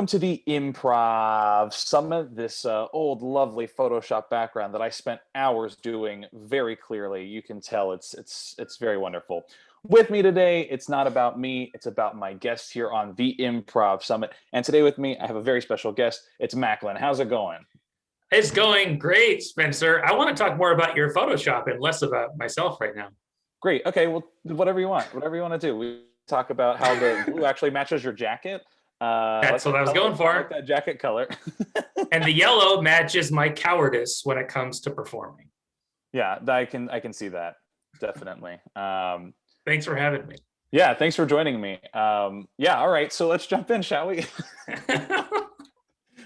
welcome to the Improv Summit, this old, lovely Photoshop background that I spent hours doing very clearly. You can tell it's very wonderful. With me today, it's not about me, it's about my guest here on the Improv Summit. And today with me, I have a very special guest. It's Macklen. How's it going? It's going great, Spencer. I want to talk more about your Photoshop and less about myself right now. Great. Okay, well, whatever you want to do. We talk about how the blue actually matches your jacket. That's what I was going for. I like that jacket color. And the yellow matches my cowardice when it comes to performing. Yeah, I can see that, definitely. Thanks for having me. Yeah, thanks for joining me. Yeah, all right, so let's jump in, shall we? I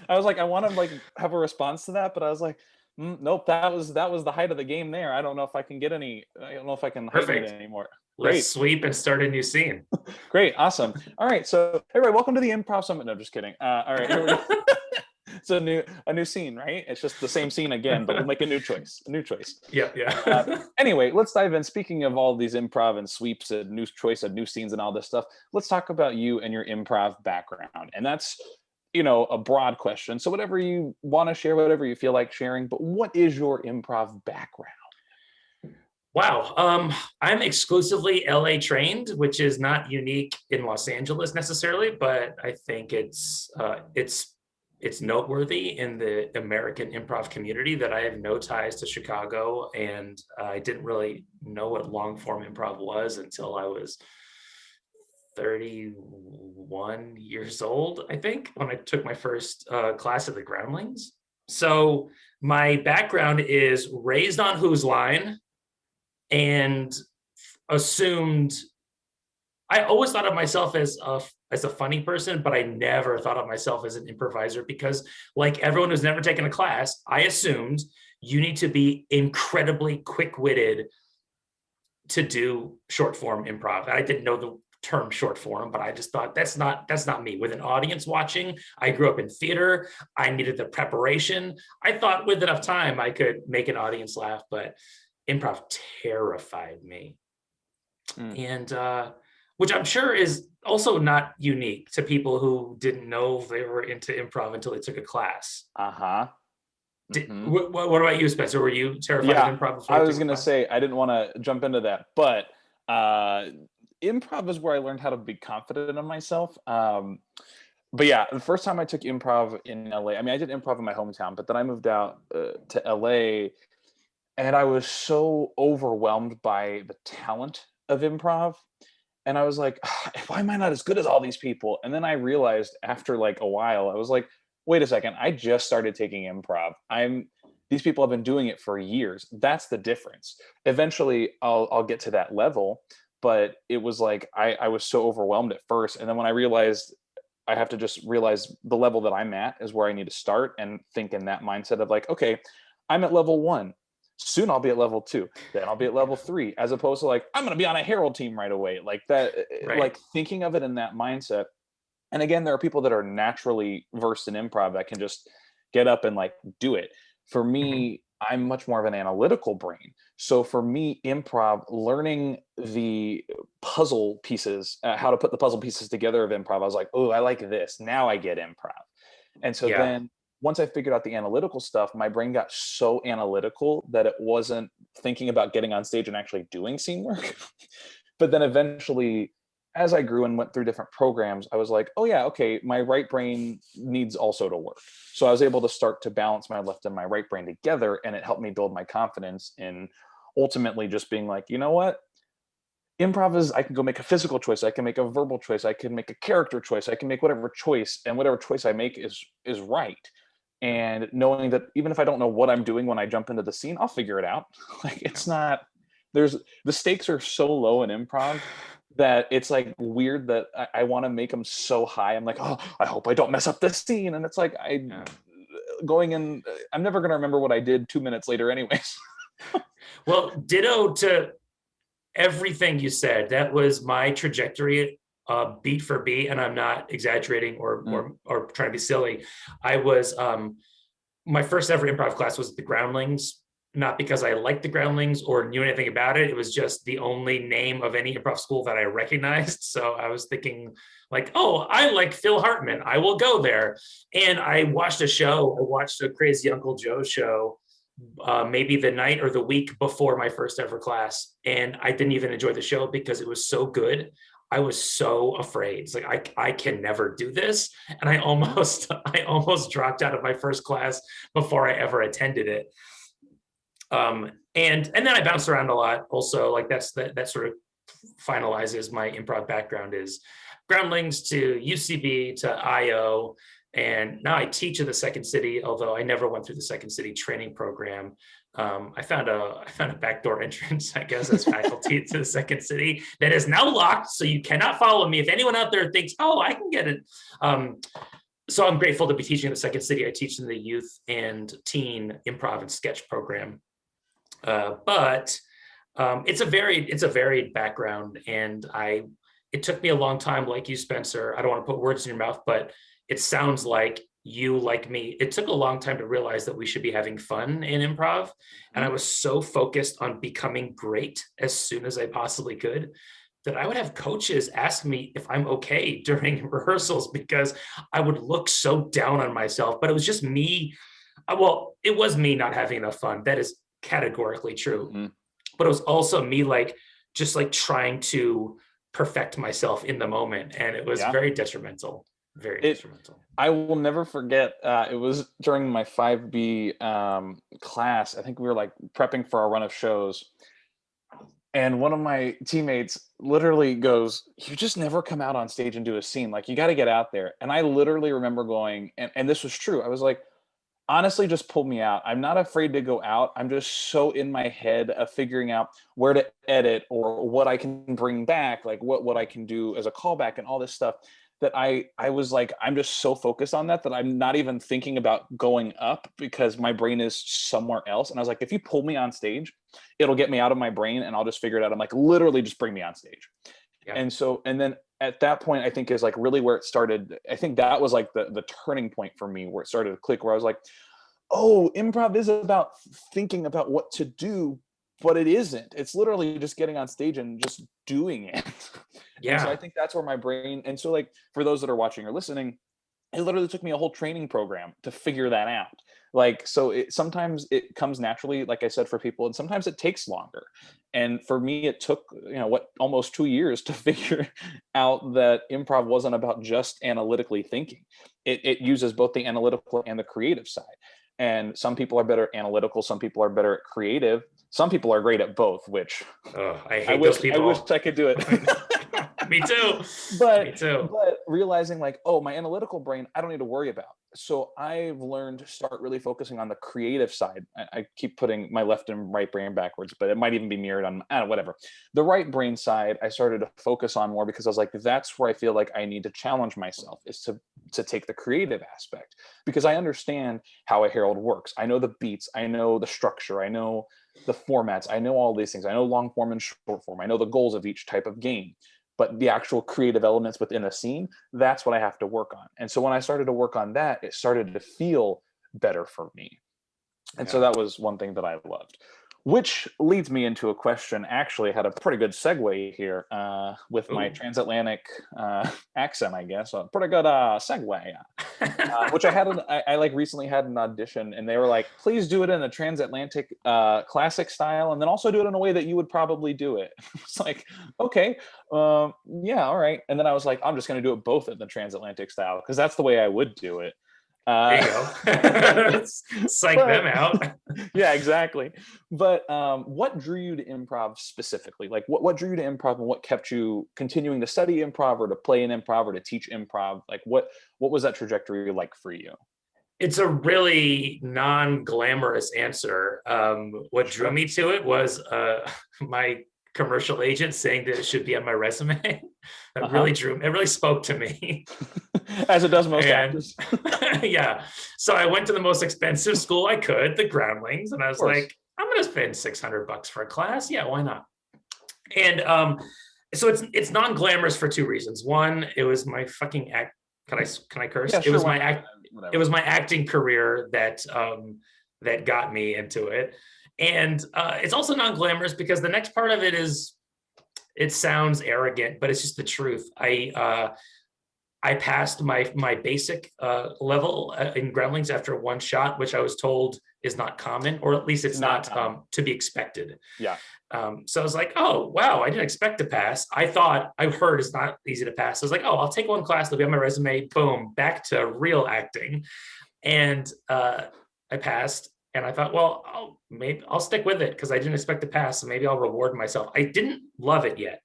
was like, I want to have a response to that, but I was like, nope, that was the height of the game there. I don't know if I can heighten it anymore. Great. Let's sweep and start a new scene. Great, awesome. All right, so everybody, welcome to the Improv Summit. No, just kidding. All right, here we go. It's a new scene, right? It's just the same scene again, but we'll make a new choice. Yeah. Anyway, let's dive in. Speaking of all these improv and sweeps and new choice and new scenes and all this stuff, let's talk about you and your improv background. And that's, a broad question. So whatever you want to share, whatever you feel like sharing, but what is your improv background? Wow. I'm exclusively LA trained, which is not unique in Los Angeles necessarily, but I think it's noteworthy in the American improv community that I have no ties to Chicago, and I didn't really know what long form improv was until I was 31 years old, I think, when I took my first class at the Groundlings. So my background is raised on Who's Line, and assumed, I always thought of myself as a funny person, but I never thought of myself as an improviser because, like everyone who's never taken a class, I assumed you need to be incredibly quick-witted to do short form improv. I didn't know the term short form, but I just thought that's not me. With an audience watching, I grew up in theater. I needed the preparation. I thought with enough time I could make an audience laugh, but improv terrified me. And which I'm sure is also not unique to people who didn't know they were into improv until they took a class. Uh-huh. What about you, Spencer? Were you terrified of improv before? I was going to say, I didn't want to jump into that, but improv is where I learned how to be confident in myself. But yeah, the first time I took improv in LA, I mean, I did improv in my hometown, but then I moved out to LA, and I was so overwhelmed by the talent of improv. And I was like, why am I not as good as all these people? And then I realized after a while, I was like, wait a second, I just started taking improv. These people have been doing it for years. That's the difference. Eventually I'll get to that level, but it was like, I was so overwhelmed at first. And then when I realized I have to just realize the level that I'm at is where I need to start and think in that mindset of okay, I'm at level 1. Soon I'll be at level 2, then I'll be at level 3, as opposed to I'm going to be on a Herald team right away. Right. Thinking of it in that mindset. And again, there are people that are naturally versed in improv that can just get up and do it. For me, I'm much more of an analytical brain. So for me, improv, learning the puzzle pieces, how to put the puzzle pieces together of improv, I was like, oh, I like this. Now I get improv. And so then once I figured out the analytical stuff, my brain got so analytical that it wasn't thinking about getting on stage and actually doing scene work. But then eventually, as I grew and went through different programs, I was like, oh yeah, okay, my right brain needs also to work. So I was able to start to balance my left and my right brain together, and it helped me build my confidence in ultimately just being like, you know what? Improv is, I can go make a physical choice, I can make a verbal choice, I can make a character choice, I can make whatever choice, and whatever choice I make is right. And knowing that even if I don't know what I'm doing when I jump into the scene, I'll figure it out. It's not, the stakes are so low in improv that it's weird that I want to make them so high. I'm like, oh, I hope I don't mess up this scene. And it's going in, I'm never going to remember what I did 2 minutes later anyways. Well, ditto to everything you said. That was my trajectory, beat for beat, and I'm not exaggerating or trying to be silly. I was my first ever improv class was at the Groundlings not because I liked the Groundlings or knew anything about it. It was just the only name of any improv school that I recognized. So I was thinking like, oh, I like Phil Hartman, I will go there. And I watched a Crazy Uncle Joe show, maybe the night or the week before my first ever class. And I didn't even enjoy the show because it was so good. I was so afraid. It's like, I can never do this. And I almost dropped out of my first class before I ever attended it. And then I bounced around a lot also. Like that sort of finalizes my improv background, is Groundlings to UCB to IO. And now I teach at the Second City, although I never went through the Second City training program. I found a backdoor entrance, I guess, as faculty to the Second City that is now locked, so you cannot follow me. If anyone out there thinks, oh, I can get it. So I'm grateful to be teaching at the Second City. I teach in the youth and teen improv and sketch program. But it's a varied background, and it took me a long time, like you, Spencer. I don't want to put words in your mouth, but it sounds like you, like me, it took a long time to realize that we should be having fun in improv. And I was so focused on becoming great as soon as I possibly could that I would have coaches ask me if I'm okay during rehearsals because I would look so down on myself. But it was just me. Well, it was me not having enough fun. That is categorically true. Mm-hmm. But it was also me just trying to perfect myself in the moment. And it was very detrimental. Very detrimental. I will never forget. It was during my 5B class. I think we were prepping for our run of shows. And one of my teammates literally goes, "You just never come out on stage and do a scene. Like, you got to get out there." And I literally remember going, and this was true. I was like, honestly, just pull me out. I'm not afraid to go out. I'm just so in my head of figuring out where to edit or what I can bring back, like what I can do as a callback and all this stuff, that I was like, I'm just so focused on that I'm not even thinking about going up because my brain is somewhere else. And I was like, if you pull me on stage, it'll get me out of my brain and I'll just figure it out. I'm like, literally just bring me on stage. Yeah. And then at that point, I think is really where it started. I think that was the turning point for me, where it started to click, where I was like, oh, improv is about thinking about what to do, but it isn't. It's literally just getting on stage and just doing it. Yeah. And so I think that's where my brain, and so for those that are watching or listening, it literally took me a whole training program to figure that out. Sometimes it comes naturally, like I said, for people, and sometimes it takes longer. And for me, it took, almost 2 years to figure out that improv wasn't about just analytically thinking. It uses both the analytical and the creative side. And some people are better at analytical, some people are better at creative, some people are great at both, which I hate those people. I wish I could do it. Me too. But realizing my analytical brain, I don't need to worry about. So I've learned to start really focusing on the creative side. I keep putting my left and right brain backwards, but it might even be mirrored on whatever. The right brain side, I started to focus on more because I was like, that's where I feel like I need to challenge myself, is to take the creative aspect, because I understand how a Herald works. I know the beats, I know the structure, I know the formats, I know all these things. I know long form and short form. I know the goals of each type of game. But the actual creative elements within a scene, that's what I have to work on. And so when I started to work on that, it started to feel better for me. And so that was one thing that I loved. Which leads me into a question. Actually, had a pretty good segue here with my transatlantic accent, I guess. A pretty good segue, which I recently had an audition, and they were like, "Please do it in a transatlantic classic style, and then also do it in a way that you would probably do it." It's like, okay, yeah, all right. And then I was like, I'm just going to do it both in the transatlantic style because that's the way I would do it. There you go. Psych them out. Yeah, exactly. But what drew you to improv specifically? What drew you to improv, and what kept you continuing to study improv or to play in improv or to teach improv? What was that trajectory like for you? It's a really non-glamorous answer. What drew me to it was my commercial agent saying that it should be on my resume. That really drew me. It really spoke to me. As it does most actors. Yeah. So I went to the most expensive school I could, the Groundlings, and I was like, I'm going to spend $600 for a class. Yeah, why not? And so it's non-glamorous for two reasons. One, it was my fucking act. Can I curse? Yeah, sure, it was my act. Whatever. It was my acting career that got me into it. And it's also non-glamorous because the next part of it is, it sounds arrogant, but it's just the truth. I passed my basic level in Gremlins after one shot, which I was told is not common, or at least it's not to be expected. Yeah. So I was like, oh, wow, I didn't expect to pass. I heard it's not easy to pass. I was like, oh, I'll take one class, it'll be on my resume, boom, back to real acting. And I passed, and I thought, well, maybe I'll stick with it because I didn't expect to pass, so maybe I'll reward myself. I didn't love it yet.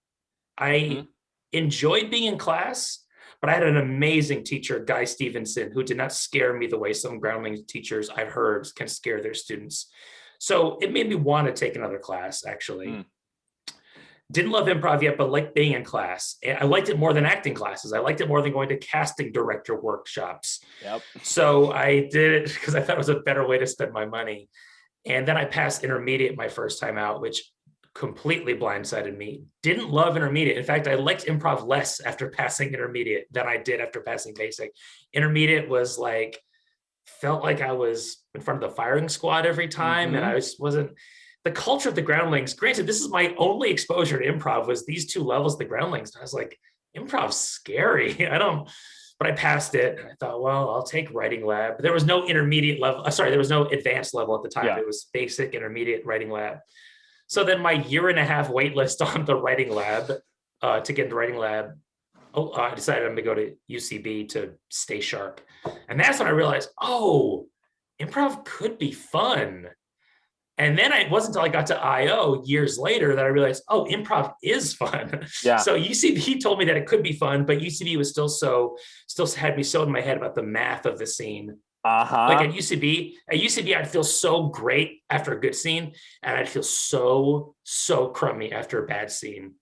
I enjoyed being in class, but I had an amazing teacher, Guy Stevenson, who did not scare me the way some Groundlings teachers I've heard can scare their students. So it made me want to take another class, actually. Didn't love improv yet, but liked being in class. I liked it more than acting classes. I liked it more than going to casting director workshops. Yep. So I did it because I thought it was a better way to spend my money. And then I passed intermediate my first time out, which completely blindsided me. Didn't love intermediate. In fact, I liked improv less after passing intermediate than I did after passing basic. Intermediate was like, felt like I was in front of the firing squad every time. And I just wasn't, the culture of the Groundlings, granted, this is my only exposure to improv was these two levels of the Groundlings. And I was like, improv's scary. But I passed it. And I thought, well, I'll take writing lab. There was no intermediate level. Sorry, there was no advanced level at the time. It was basic, intermediate, writing lab. So then my 1.5-year wait list on the writing lab to get into writing lab, I decided I'm gonna go to UCB to stay sharp. And that's when I realized, oh, improv could be fun. And then it wasn't until I got to IO years later that I realized, oh, improv is fun. Yeah. So UCB told me that it could be fun, but UCB was still had me so in my head about the math of the scene. Like at UCB, I'd feel so great after a good scene, and I'd feel so crummy after a bad scene.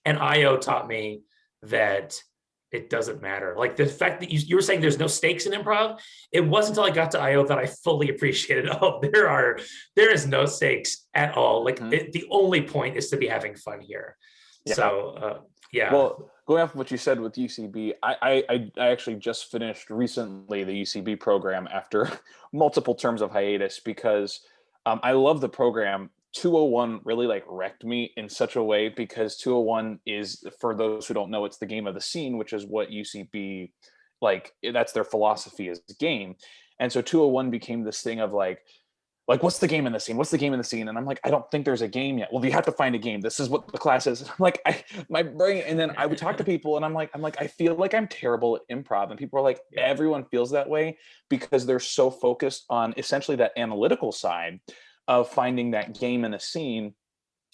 And IO taught me that it doesn't matter. Like the fact that you were saying there's no stakes in improv, it wasn't until I got to IO that I fully appreciated, oh, there is no stakes at all. Like the only point is to be having fun here. Yeah. So yeah. Well, going off of what you said with UCB, I actually just finished recently the UCB program after multiple terms of hiatus because I love the program. 201 really like wrecked me in such a way because 201 is, for those who don't know, it's the game of the scene, which is what UCB, like, that's their philosophy is the game. And so 201 became this thing of like, what's the game in the scene? What's the game in the scene? And I'm like, I don't think there's a game yet. Well, you have to find a game. This is what the class is. I'm like, my brain. And then I would talk to people and I'm like, I feel like I'm terrible at improv. And people are like, everyone feels that way because they're so focused on essentially that analytical side of finding that game in a scene.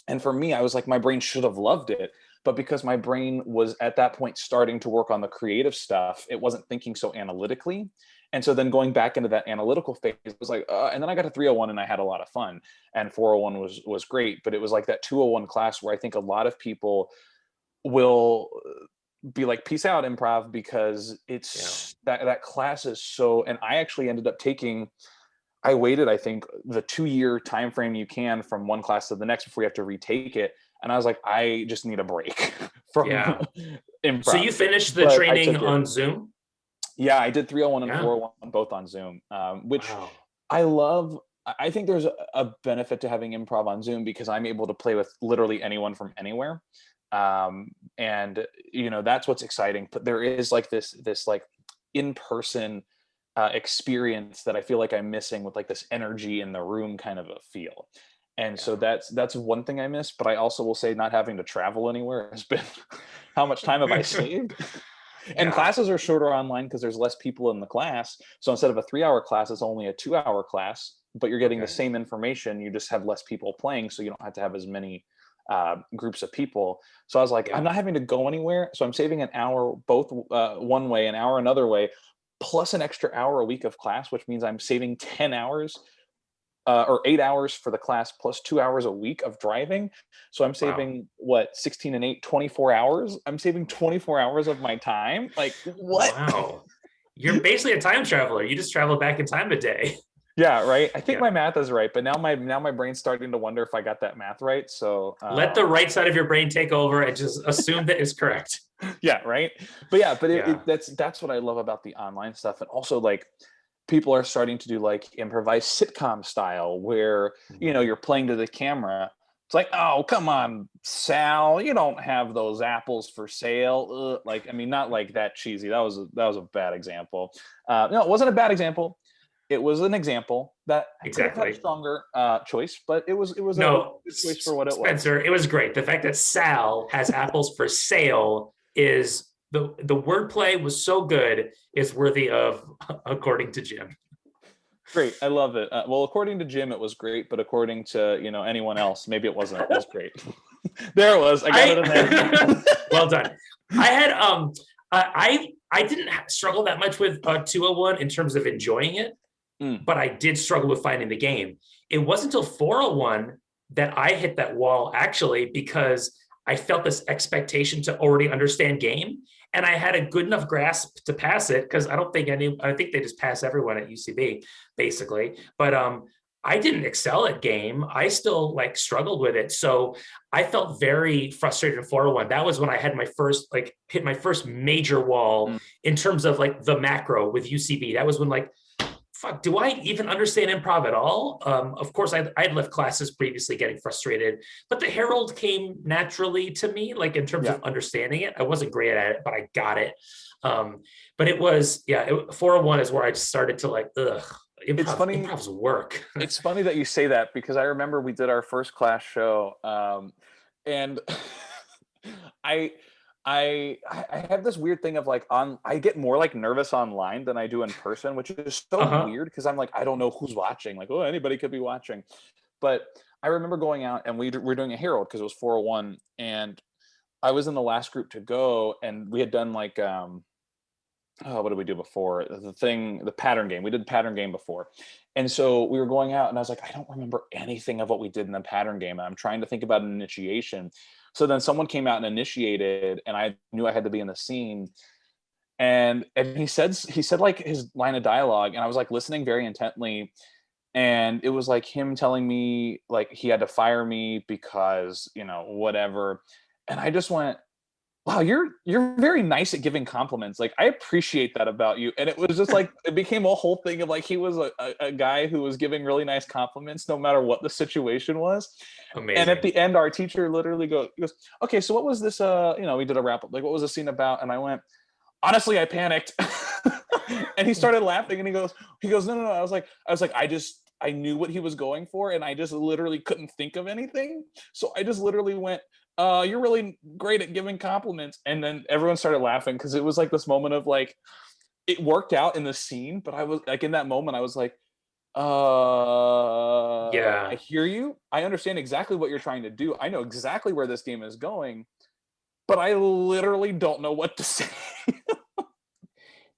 And for me, I was like, my brain should have loved it. But because my brain was at that point starting to work on the creative stuff, it wasn't thinking so analytically. And so then going back into that analytical phase was like, and then I got a 301 and I had a lot of fun, and 401 was great. But it was like that 201 class where I think a lot of people will be like, peace out improv, because it's that class is so, and I actually ended up I waited, I think, the 2-year time frame you can from one class to the next before you have to retake it. And I was like, I just need a break from improv. So you finished the training on Zoom? Yeah, I did 301 and 401 both on Zoom, which I love. I think there's a benefit to having improv on Zoom because I'm able to play with literally anyone from anywhere. And, that's what's exciting. But there is like this like in-person experience that I feel like I'm missing with like this energy in the room kind of a feel. And so that's one thing I miss, but I also will say not having to travel anywhere has been, how much time have I saved? And classes are shorter online because there's less people in the class. So instead of a 3-hour class, it's only a 2-hour class, but you're getting the same information. You just have less people playing. So you don't have to have as many groups of people. So I was like, I'm not having to go anywhere. So I'm saving an hour, both one way, an hour another way, plus an extra hour a week of class, which means I'm saving 10 hours or 8 hours for the class plus 2 hours a week of driving. So I'm saving 16 and 8, 24 hours. I'm saving 24 hours of my time. Like, what? Wow. You're basically a time traveler. You just travel back in time a day. Yeah, right. I think my math is right, but now my brain's starting to wonder if I got that math right. So let the right side of your brain take over and just assume that it's correct. Yeah, right. But that's what I love about the online stuff. And also, like, people are starting to do like improvised sitcom style where, you're playing to the camera. It's like, oh, come on, Sal, you don't have those apples for sale. Like, I mean, not like that cheesy. That was a bad example. No, it wasn't a bad example. It was an example that could have had a Exactly. stronger choice, but it was a No, good choice for what it was. Spencer, it was great. The fact that Sal has apples for sale is the wordplay was so good. It's worthy of, according to Jim. Great, I love it. Well, according to Jim, it was great, but according to anyone else, maybe it wasn't as great. There it was. I got it in there. Well done. I had I didn't struggle that much with 201 in terms of enjoying it, but I did struggle with finding the game. It wasn't until 401 that I hit that wall, actually, because I felt this expectation to already understand game, and I had a good enough grasp to pass it, because I think they just pass everyone at UCB basically. But I didn't excel at game. I still like struggled with it. So I felt very frustrated in 401. That was when I had my first, like, hit my first major wall in terms of like the macro with UCB. That was when, like, fuck, do I even understand improv at all? Of course, I'd left classes previously getting frustrated, but the Herald came naturally to me, like in terms of understanding it. I wasn't great at it, but I got it. But it was, 401 is where I started to like, It's funny. Improv's work. It's funny that you say that, because I remember we did our first class show, and I I have this weird thing of like I get more like nervous online than I do in person, which is so weird, because I'm like, I don't know who's watching. Like, oh, anybody could be watching. But I remember going out and we're doing a Herald because it was 401, and I was in the last group to go, and we had done like what did we do before? The pattern game. We did pattern game before. And so we were going out and I was like, I don't remember anything of what we did in the pattern game. And I'm trying to think about an initiation. So then someone came out and initiated, and I knew I had to be in the scene. And he said like his line of dialogue, and I was like listening very intently. And it was like him telling me like he had to fire me because, whatever. And I just went, wow, you're very nice at giving compliments. Like, I appreciate that about you. And it was just like, it became a whole thing of like, he was a guy who was giving really nice compliments no matter what the situation was. Amazing. And at the end, our teacher literally goes, okay, so what was this, we did a wrap up. Like, what was the scene about? And I went, honestly, I panicked. And he started laughing, and he goes, no. I was like, I knew what he was going for, and I just literally couldn't think of anything. So I just literally went, you're really great at giving compliments. And then everyone started laughing, because it was like this moment of like, it worked out in the scene, but I was like, in that moment, I was like, I hear you. I understand exactly what you're trying to do. I know exactly where this game is going, but I literally don't know what to say.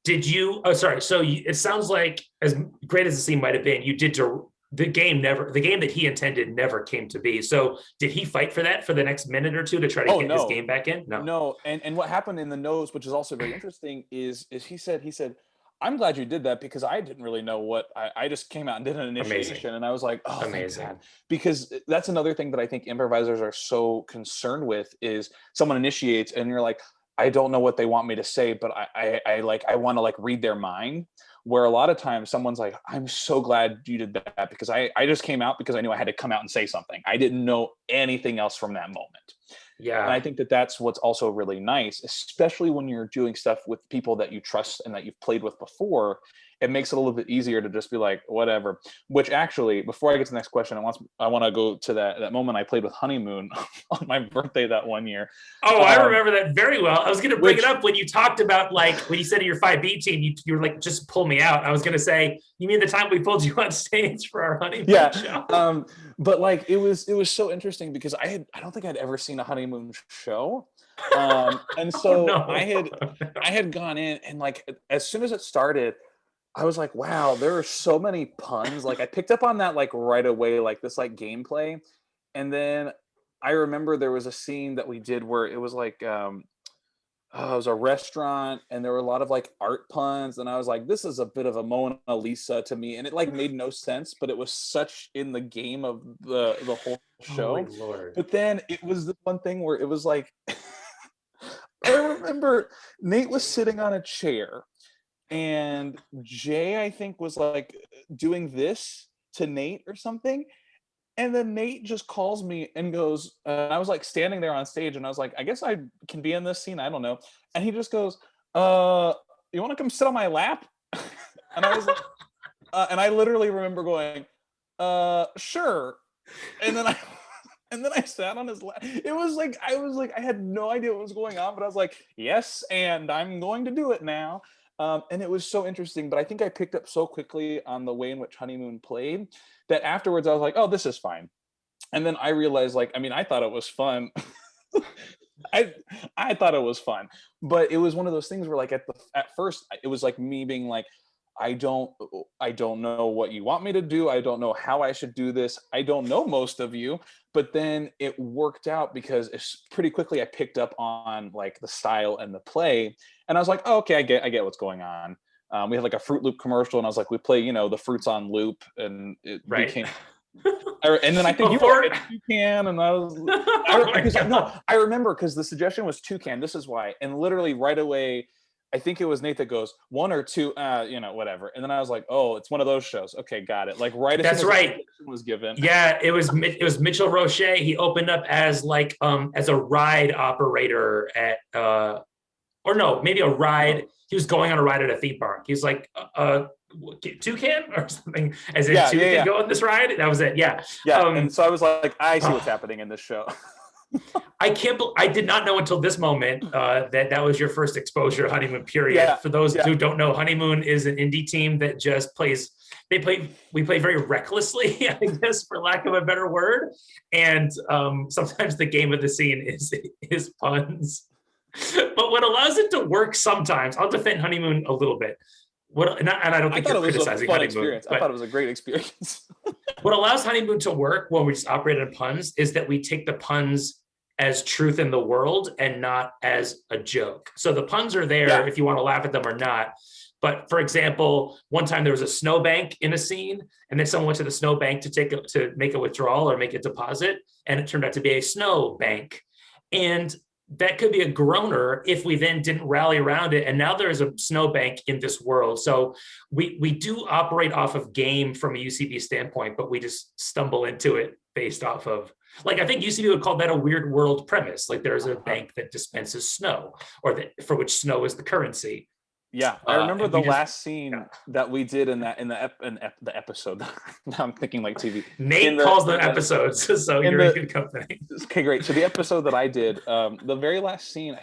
Did you? Oh, sorry. So it sounds like, as great as the scene might have been, you did to the game that he intended never came to be. So did he fight for that for the next minute or two to try to get his game back in? No. And what happened in the nose, which is also very interesting, is he said, I'm glad you did that, because I didn't really know what I just came out and did an initiation. Amazing. And I was like, oh, amazing. thank God. Because that's another thing that I think improvisers are so concerned with, is someone initiates and you're like, I don't know what they want me to say, but I want to like read their mind. Where a lot of times someone's like, I'm so glad you did that, because I just came out because I knew I had to come out and say something. I didn't know anything else from that moment. Yeah. And I think that that's what's also really nice, especially when you're doing stuff with people that you trust and that you've played with before. It makes it a little bit easier to just be like, whatever. Which actually, before I get to the next question, I want to go to that moment I played with Honeymoon on my birthday that one year. Oh, I remember that very well. I was going to bring it up when you talked about, like, when you said in your 5B team, you were like, just pull me out. I was going to say, you mean the time we pulled you on stage for our honeymoon show? But like, it was so interesting, because I don't think I'd ever seen a honeymoon show. And so I had gone in, and like, as soon as it started, I was like, wow, there are so many puns. Like, I picked up on that like right away, like this like gameplay. And then I remember there was a scene that we did where it was like, it was a restaurant, and there were a lot of like art puns. And I was like, this is a bit of a Mona Lisa to me. And it like made no sense, but it was such in the game of the whole show. Holy Lord. But then it was the one thing where it was like, I remember Nate was sitting on a chair, and Jay, I think, was like doing this to Nate or something. And then Nate just calls me and goes, I was like standing there on stage and I was like, I guess I can be in this scene. I don't know. And he just goes, you want to come sit on my lap? And I was like, and I literally remember going, sure. And then I sat on his lap. It was like, I had no idea what was going on, but I was like, yes, and I'm going to do it now. And it was so interesting, but I think I picked up so quickly on the way in which Honeymoon played that afterwards I was like, oh, this is fine. And then I realized, like, I mean, I thought it was fun. I thought it was fun, but it was one of those things where, like, at first it was like me being like, I don't know what you want me to do. I don't know how I should do this. I don't know most of you. But then it worked out because it's pretty quickly I picked up on like the style and the play, and I was like, oh, okay, I get what's going on. We had like a Fruit Loop commercial, and I was like, we play, the fruits on loop, and it became. And then I think you were like a toucan, and I remember because the suggestion was toucan. This is why, and literally right away, I think it was Nate that goes 1 or 2, whatever. And then I was like, oh, it's one of those shows. Okay, got it. Like right as That's soon as right. the was given. Yeah, it was Mitchell Roche. He opened up as like as a ride operator at or no, maybe a ride. He was going on a ride at a theme park. He was like toucan or something, as in toucan go on this ride. That was it. Yeah. And so I was like, I see what's happening in this show. I did not know until this moment that was your first exposure to Honeymoon, period. Yeah, for those who don't know, Honeymoon is an indie team that just plays. We play very recklessly, I guess, for lack of a better word. And sometimes the game of the scene is puns. But what allows it to work sometimes, I'll defend Honeymoon a little bit. And I don't think you're criticizing Honeymoon. Experience. I thought it was a great experience. What allows Honeymoon to work when we just operate on puns is that we take the puns as truth in the world and not as a joke. So the puns are there if you want to laugh at them or not. But for example, one time there was a snowbank in a scene, and then someone went to the snowbank to make a withdrawal or make a deposit, and it turned out to be a snow bank. And that could be a groaner if we then didn't rally around it. And now there is a snowbank in this world. So we do operate off of game from a UCB standpoint, but we just stumble into it based off of, like, I think UCB would call that a weird world premise. Like there's a bank that dispenses snow, or for which snow is the currency. Yeah, I remember the last scene that we did in the episode. Now I'm thinking like TV. Nate calls them episodes, so you're in good company. Okay, great. So the episode that I did, the very last scene,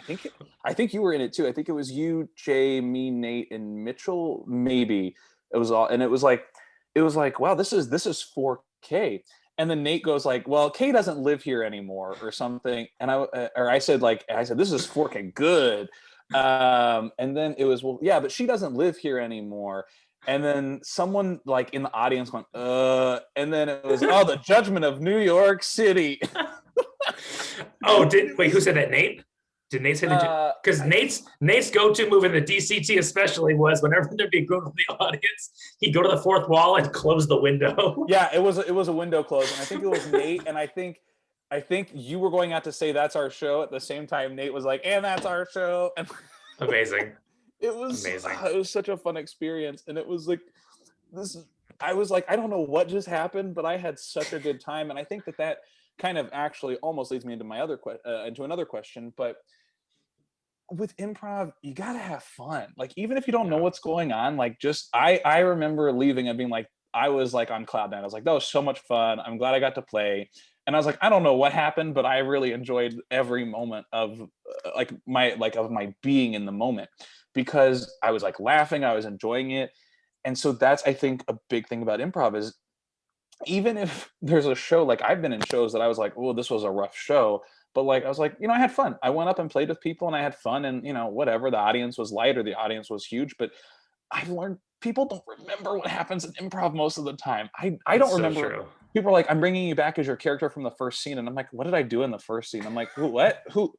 I think you were in it too. I think it was you, Jay, me, Nate, and Mitchell. Maybe it was all, and it was like, wow, this is 4K. And then Nate goes like, well, Kay doesn't live here anymore, or something. And I said this is 4K, good. And then it was, well, yeah, but she doesn't live here anymore. And then someone like in the audience went, and then it was, oh, the judgment of New York City. Wait, who said that? Nate? Did Nate say that? Because Nate's go-to move in the DCT especially was whenever there'd be a group from the audience, he'd go to the fourth wall and close the window. Yeah, it was a window close, and I think it was Nate, and I think you were going out to say that's our show at the same time Nate was like, and that's our show. And amazing. It was amazing. It was such a fun experience, and it was like I was like, I don't know what just happened, but I had such a good time, and I think that kind of actually almost leads me into my into another question. But with improv, you gotta have fun. Like even if you don't know what's going on, like just I remember leaving and being like, I was like on cloud nine. I was like, that was so much fun. I'm glad I got to play. And I was like, I don't know what happened, but I really enjoyed every moment of my being in the moment, because I was like laughing, I was enjoying it. And so that's, I think, a big thing about improv is even if there's a show, like I've been in shows that I was like, oh, this was a rough show, but like I was like, I had fun. I went up and played with people and I had fun, and whatever, the audience was light or the audience was huge, but I've learned people don't remember what happens in improv most of the time. I don't remember. True. People are like, I'm bringing you back as your character from the first scene. And I'm like, what did I do in the first scene? I'm like, what? Who?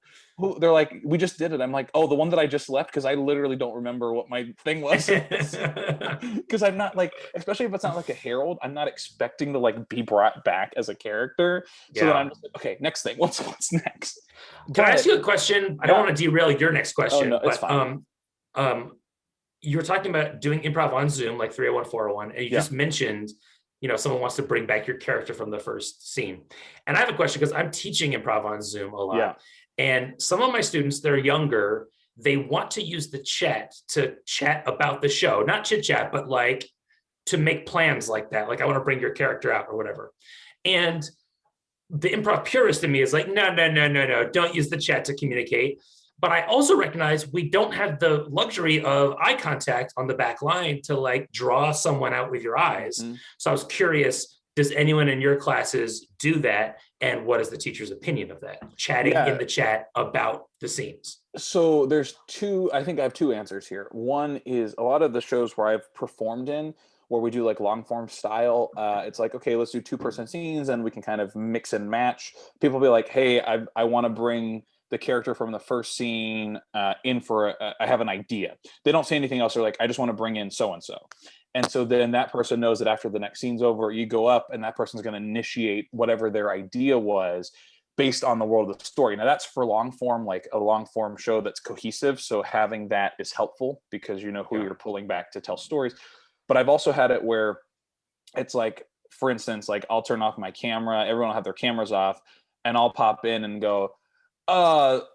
They're like, we just did it. I'm like, oh, the one that I just left, because I literally don't remember what my thing was. Because I'm not like, especially if it's not like a herald, I'm not expecting to like be brought back as a character. So then I'm just like, okay, next thing. What's next? Can I ask you a question? I don't want to derail your next question. Oh, no, it's fine. you were talking about doing improv on Zoom, like 301, 401, and you Yeah. just mentioned, someone wants to bring back your character from the first scene. And I have a question because I'm teaching improv on Zoom a lot. Yeah. And some of my students, they're younger, they want to use the chat to chat about the show, not chit chat, but like to make plans like that. Like, I want to bring your character out or whatever. And the improv purist in me is like, no, don't use the chat to communicate. But I also recognize we don't have the luxury of eye contact on the back line to like draw someone out with your eyes. Mm-hmm. So I was curious, does anyone in your classes do that? And what is the teacher's opinion of that? Chatting in the chat about the scenes. So there's I think I have two answers here. One is a lot of the shows where I've performed in, where we do like long form style, it's like, okay, let's do 2-person scenes and we can kind of mix and match. People be like, hey, I want to bring the character from the first scene in for, I have an idea. They don't say anything else. They're like, I just want to bring in so-and-so. And so then that person knows that after the next scene's over, you go up and that person's going to initiate whatever their idea was based on the world of the story. Now that's for long form, like a long form show that's cohesive. So having that is helpful because you know who you're pulling back to tell stories. But I've also had it where it's like, for instance, like I'll turn off my camera, everyone will have their cameras off, and I'll pop in and go,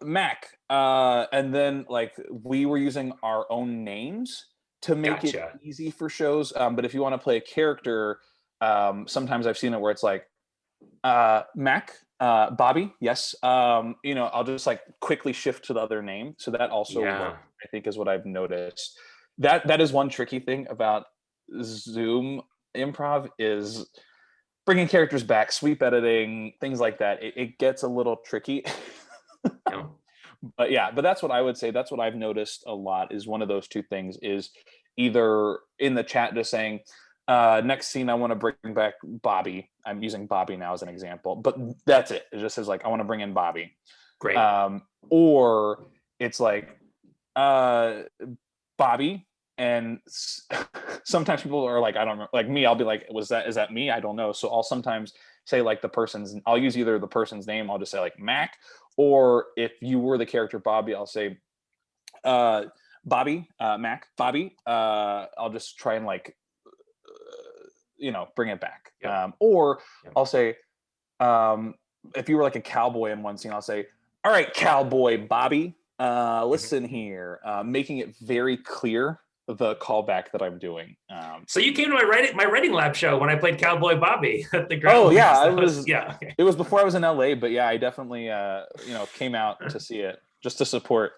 Mac. And then like we were using our own names to make it easy for shows. But if you want to play a character, sometimes I've seen it where it's like, Mac, Bobby, yes. I'll just like quickly shift to the other name. So that also works, I think, is what I've noticed. That is one tricky thing about Zoom improv is bringing characters back, sweep editing, things like that. It gets a little tricky. But that's what I would say. That's what I've noticed a lot is one of those two things is either in the chat just saying, next scene, I want to bring back Bobby. I'm using Bobby now as an example, but that's it. It just says like, I want to bring in Bobby. Great. Or it's like, Bobby. And sometimes people are like, I don't know, like me, I'll be like, is that me? I don't know. So I'll sometimes say like I'll use either the person's name. I'll just say like Mac, or if you were the character Bobby, I'll say, Bobby, Mac, Bobby. I'll just try and like, bring it back. I'll say, if you were like a cowboy in one scene, I'll say, all right, cowboy Bobby, listen here, making it very clear the callback that I'm doing. So you came to my writing lab show when I played Cowboy Bobby at the ground. Oh yeah, It was before I was in LA, but yeah, I definitely came out to see it just to support.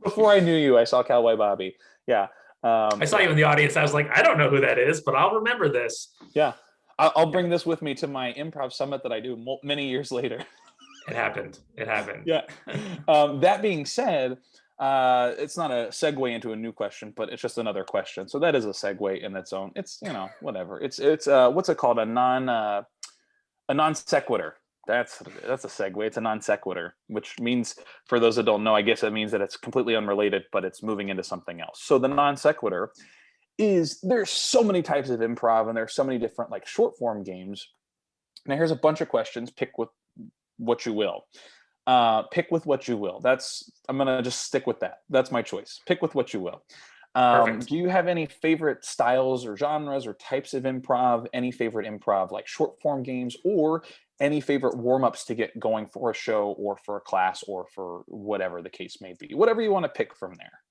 Before I knew you, I saw Cowboy Bobby. Yeah. I saw you in the audience. I was like, I don't know who that is, but I'll remember this. Yeah, I'll bring this with me to my improv summit that I do many years later. It happened. Yeah. That being said, it's not a segue into a new question, but it's just another question. So that is a segue in its own. It's whatever. It's what's it called? A non sequitur. That's a segue. It's a non sequitur, which means, for those that don't know, I guess it means that it's completely unrelated, but it's moving into something else. So the non sequitur is, there's so many types of improv and there's so many different like short form games. Now here's a bunch of questions. Pick with what you will. Pick with what you will. I'm gonna just stick with that. That's my choice. Pick with what you will. Do you have any favorite styles or genres or types of improv? Any favorite improv like short form games, or any favorite warm-ups to get going for a show or for a class or for whatever the case may be? Whatever you want to pick from there.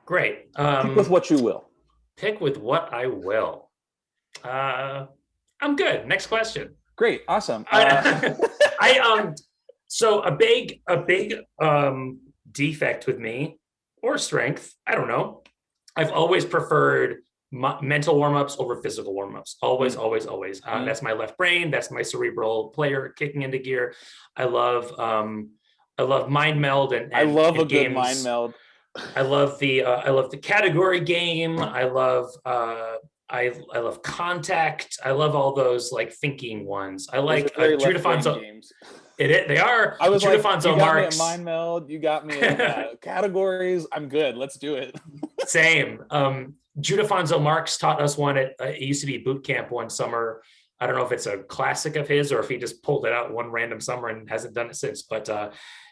Great. Pick with what you will. Pick with what I will. I'm good. Next question. Great. Awesome. So a big defect with me, or strength, I don't know. I've always preferred mental warm-ups over physical warm-ups. Always. That's my left brain. That's my cerebral player kicking into gear. I love mind meld and I love a games. Good mind meld. I love the category game. I love contact. I love all those like thinking ones. I like Judafonso games. They are. I was like, Judafonso you got Marx. me at mind meld. You got me in categories. I'm good. Let's do it. Same. Judafonso Marx taught us one at it used to be boot camp one summer. I don't know if it's a classic of his or if he just pulled it out one random summer and hasn't done it since. But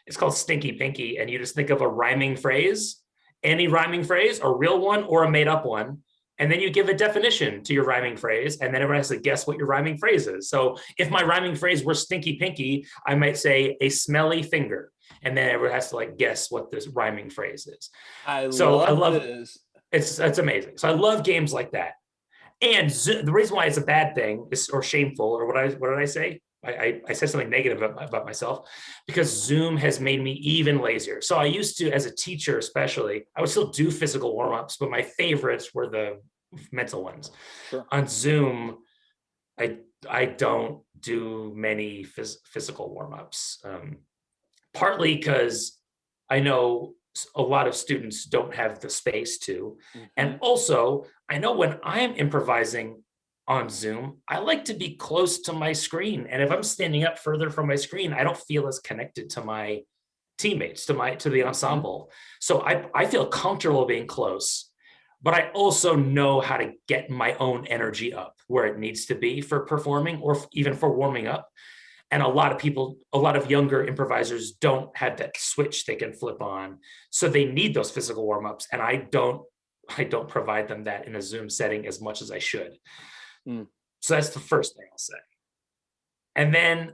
it's called Stinky Pinky, and you just think of a rhyming phrase any rhyming phrase, a real one or a made up one. And then you give a definition to your rhyming phrase, and then everyone has to guess what your rhyming phrase is. So if my rhyming phrase were stinky pinky, I might say a smelly finger. And then everyone has to like guess what this rhyming phrase is. I love this. It's amazing. So I love games like that. And the reason why it's a bad thing is, or shameful, or what did I say? I said something negative about myself, because Zoom has made me even lazier. So I used to, as a teacher especially, I would still do physical warm-ups, but my favorites were the mental ones. Sure. On Zoom, I don't do many physical warm-ups, partly because I know a lot of students don't have the space to. And also, I know when I'm improvising on Zoom, I like to be close to my screen. And if I'm standing up further from my screen, I don't feel as connected to my teammates, to the ensemble. So I feel comfortable being close, but I also know how to get my own energy up where it needs to be for performing or even for warming up. And a lot of younger improvisers don't have that switch they can flip on. So they need those physical warm-ups. And I don't provide them that in a Zoom setting as much as I should. So that's the first thing I'll say. And then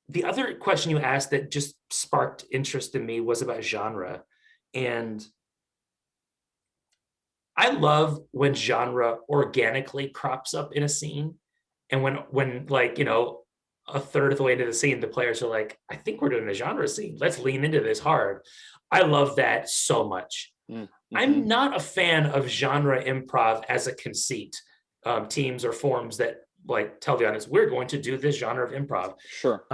the other question you asked that just sparked interest in me was about genre. And I love when genre organically crops up in a scene. And when like, a third of the way into the scene, the players are like, I think we're doing a genre scene. Let's lean into this hard. I love that so much. I'm not a fan of genre improv as a conceit, teams or forms that like tell the audience, we're going to do this genre of improv. Sure.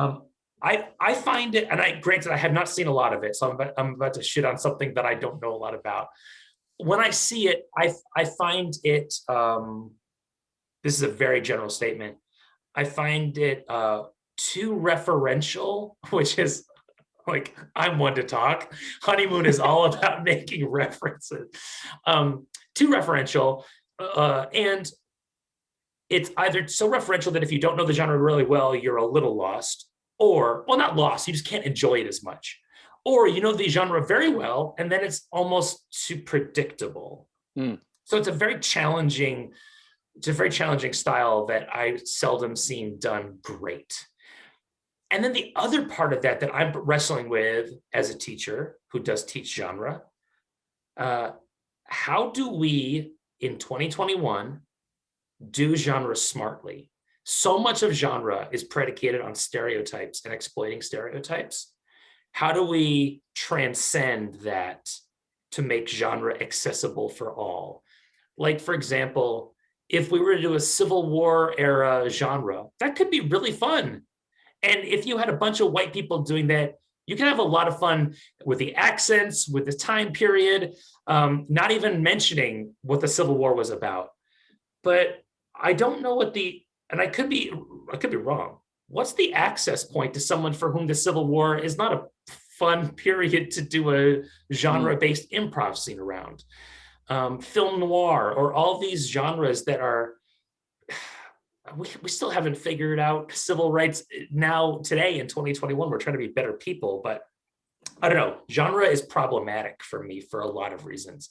I find it, and granted, I have not seen a lot of it, so I'm about to shit on something that I don't know a lot about. When I see it, I find it, this is a very general statement, I find it too referential, which is like, I'm one to talk. Honeymoon is all about making references. Too referential, and it's either so referential that if you don't know the genre really well, you're a little lost, or, well, not lost, you just can't enjoy it as much. Or you know the genre very well, and then it's almost too predictable. So it's a very challenging style that I seldom seen done great. And then the other part of that I'm wrestling with as a teacher who does teach genre, how do we in 2021 do genre smartly? So much of genre is predicated on stereotypes and exploiting stereotypes. How do we transcend that to make genre accessible for all? Like, for example, if we were to do a Civil War era genre, that could be really fun. And if you had a bunch of white people doing that, you can have a lot of fun with the accents, with the time period, not even mentioning what the Civil War was about. But I don't know and I could be wrong. What's the access point to someone for whom the Civil War is not a fun period to do a genre-based improv scene around? Film noir, or all these genres that are, we still haven't figured out civil rights now today in 2021. We're trying to be better people, but I don't know. Genre is problematic for me for a lot of reasons.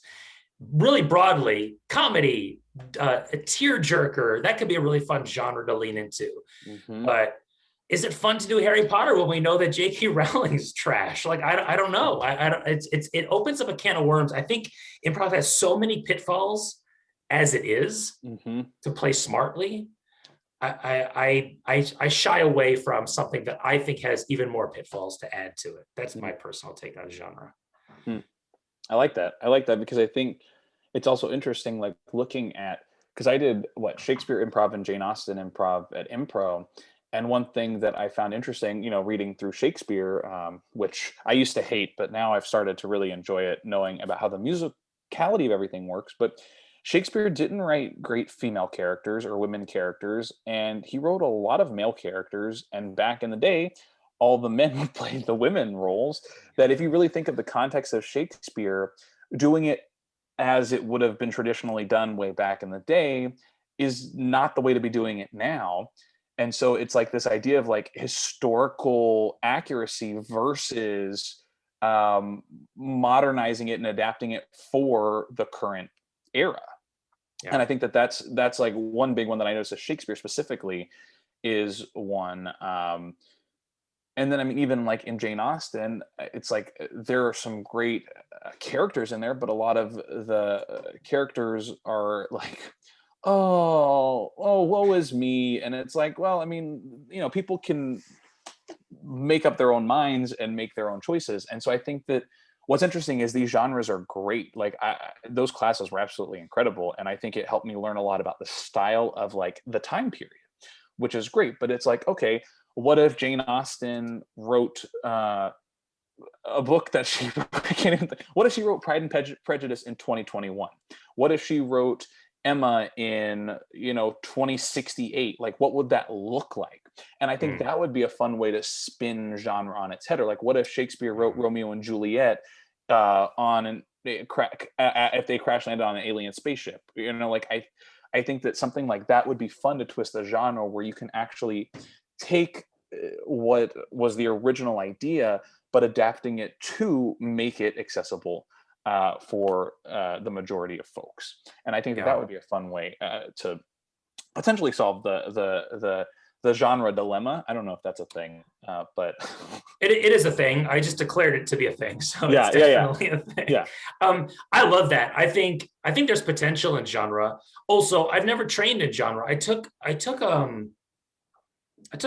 Really broadly, comedy, a tearjerker, that could be a really fun genre to lean into. But is it fun to do Harry Potter when we know that J.K. Rowling's trash? Like, I don't know. It opens up a can of worms. I think improv has so many pitfalls as it is to play smartly. I shy away from something that I think has even more pitfalls to add to it. That's my personal take on genre. I like that. Because I think it's also interesting, like looking at, because I did Shakespeare improv and Jane Austen improv at Improv. And one thing that I found interesting, reading through Shakespeare, which I used to hate, but now I've started to really enjoy it, knowing about how the musicality of everything works. But Shakespeare didn't write great female characters or women characters, and he wrote a lot of male characters. And back in the day, all the men would play the women roles. That if you really think of the context of Shakespeare, doing it as it would have been traditionally done way back in the day is not the way to be doing it now. And so it's like this idea of like historical accuracy versus modernizing it and adapting it for the current era. And I think that that's like one big one that I noticed of Shakespeare specifically is one. And then I mean, even like in Jane Austen, it's like there are some great characters in there, but a lot of the characters are like, oh, woe is me. And it's like, well, I mean, you know, people can make up their own minds and make their own choices. And so I think that what's interesting is these genres are great. Like those classes were absolutely incredible. And I think it helped me learn a lot about the style of like the time period, which is great. But it's like, okay, what if Jane Austen wrote a book that she I can't even think, what if she wrote Pride and Prejudice in 2021? What if she wrote Emma in 2068? Like, what would that look like? And I think that would be a fun way to spin genre on its head. Or like, what if Shakespeare wrote Romeo and Juliet if they crash landed on an alien spaceship? Like I think that something like that would be fun to twist the genre, where you can actually take what was the original idea, but adapting it to make it accessible for the majority of folks. And I think that would be a fun way to potentially solve the genre dilemma. I don't know if that's a thing, but it is a thing. I just declared it to be a thing, so yeah, it's definitely a thing. Yeah. I love that. I think there's potential in genre. Also, I've never trained in genre. I took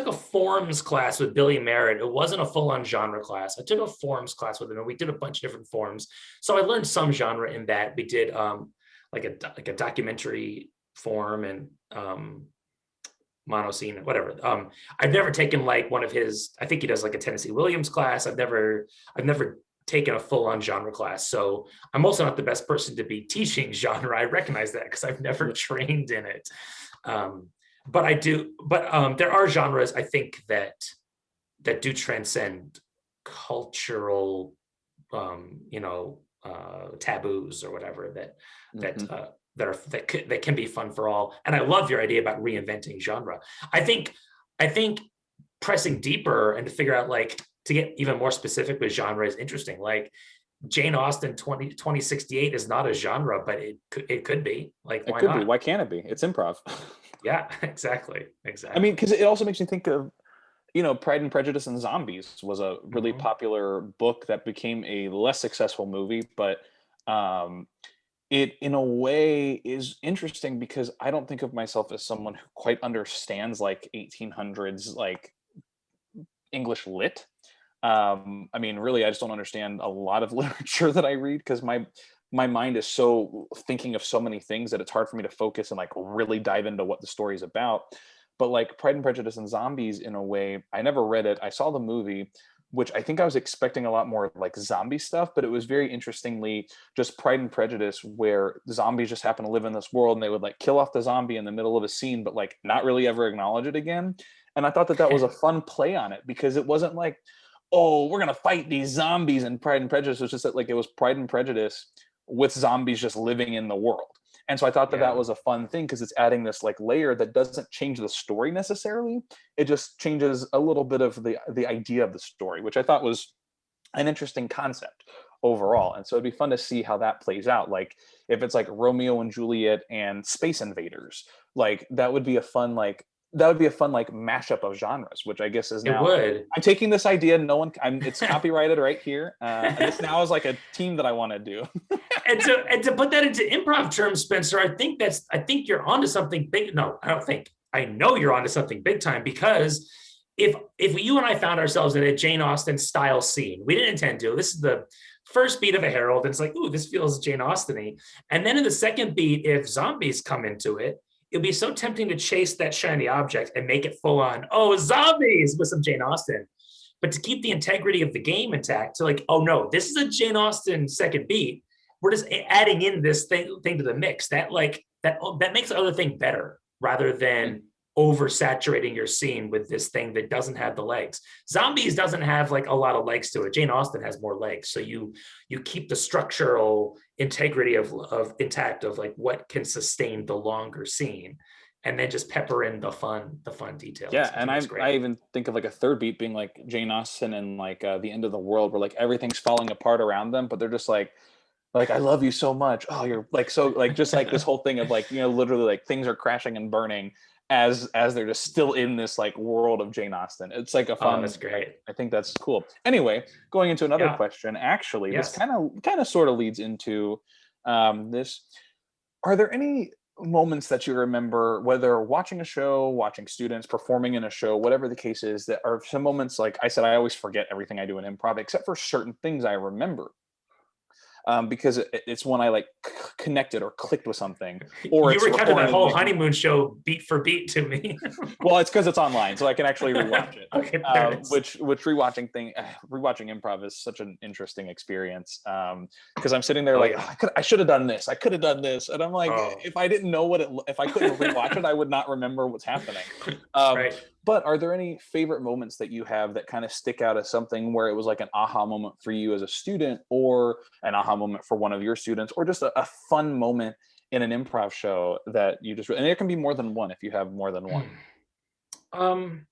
a forms class with Billy Merritt. It wasn't a full-on genre class. I took a forms class with him, and we did a bunch of different forms. So I learned some genre in that. We did like a documentary form and monoscene, whatever. I've never taken like one of his. I think he does like a Tennessee Williams class. I've never taken a full-on genre class. So I'm also not the best person to be teaching genre. I recognize that because I've never trained in it. But I do. But there are genres I think that do transcend cultural, taboos or whatever that can be fun for all. And I love your idea about reinventing genre. I think pressing deeper and to figure out like to get even more specific with genre is interesting. Like Jane Austen 2068 is not a genre, but it could be. Like, why not? Why can't it be? It's improv. Yeah, exactly. I mean, because it also makes me think of, Pride and Prejudice and Zombies was a really popular book that became a less successful movie, but it in a way is interesting because I don't think of myself as someone who quite understands like 1800s like English lit. I mean, really, I just don't understand a lot of literature that I read because my mind is so thinking of so many things that it's hard for me to focus and like really dive into what the story is about. But like Pride and Prejudice and Zombies, in a way, I never read it. I saw the movie, which I think I was expecting a lot more like zombie stuff, but it was very interestingly just Pride and Prejudice, where the zombies just happen to live in this world and they would like kill off the zombie in the middle of a scene, but like not really ever acknowledge it again. And I thought that was a fun play on it because it wasn't like, oh, we're gonna fight these zombies in Pride and Prejudice. It was just that like it was Pride and Prejudice with zombies just living in the world. And so I thought that was a fun thing because it's adding this like layer that doesn't change the story necessarily. It just changes a little bit of the idea of the story, which I thought was an interesting concept overall. And so it'd be fun to see how that plays out. Like if it's like Romeo and Juliet and Space Invaders, like that would be a fun mashup of genres, which I guess is now. I'm taking this idea. It's copyrighted right here. This now is like a team that I want to do. and to put that into improv terms, Spencer, I think you're onto something big. No, I don't think. I know you're onto something big time because if you and I found ourselves in a Jane Austen style scene, we didn't intend to. This is the first beat of a Herald, and it's like, ooh, this feels Jane Austen-y. And then in the second beat, if zombies come into it, it'd be so tempting to chase that shiny object and make it full on, oh, zombies with some Jane Austen. But to keep the integrity of the game intact, to like, oh no, this is a Jane Austen second beat. We're just adding in this thing to the mix. That makes the other thing better rather than oversaturating your scene with this thing that doesn't have the legs. Zombies doesn't have like a lot of legs to it. Jane Austen has more legs. So you keep the structural integrity of intact of like what can sustain the longer scene. and then just pepper in the fun details. Yeah, I and think that's I great. even think of like a third beat being like Jane Austen and like The End of the World, where like everything's falling apart around them, but they're just like I love you so much. Oh, you're like so like just like this whole thing of like, you know, literally like things are crashing and burning as they're just still in this like world of Jane Austen. It's like a Oh, fun. that's great. I think that's cool. Anyway, going into another Yeah. question. Actually, this Yes. kind of sort of leads into this. Are there any moments that you remember, whether watching a show, watching students performing in a show, whatever the case is, that are some moments, like I said, I always forget everything I do in improv, except for certain things I remember, because it's when I like connected or clicked with something, or You it's recounted that recording in whole my honeymoon show beat for beat to me. well, it's because it's online, so I can actually rewatch it. Okay, there it is. Which rewatching improv is such an interesting experience, because I'm sitting there Oh like, yeah. oh, I should have done this, I could have done this, and I'm like, Oh. if I didn't know if I couldn't rewatch it, I would not remember what's happening. Right. But are there any favorite moments that you have that kind of stick out as something where it was like an aha moment for you as a student, or an aha moment for one of your students, or just a fun moment in an improv show that you just, and it can be more than one if you have more than one. Um,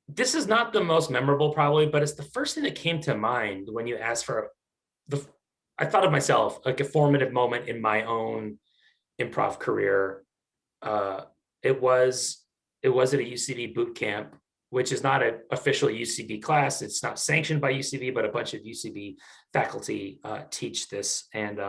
this is not the most memorable probably, but it's the first thing that came to mind when you asked for the. I thought of myself like a formative moment in my own improv career. Uh, it was it was at a UCB boot camp, which is not an official UCB class. It's not sanctioned by UCB, but a bunch of UCB faculty teach this. And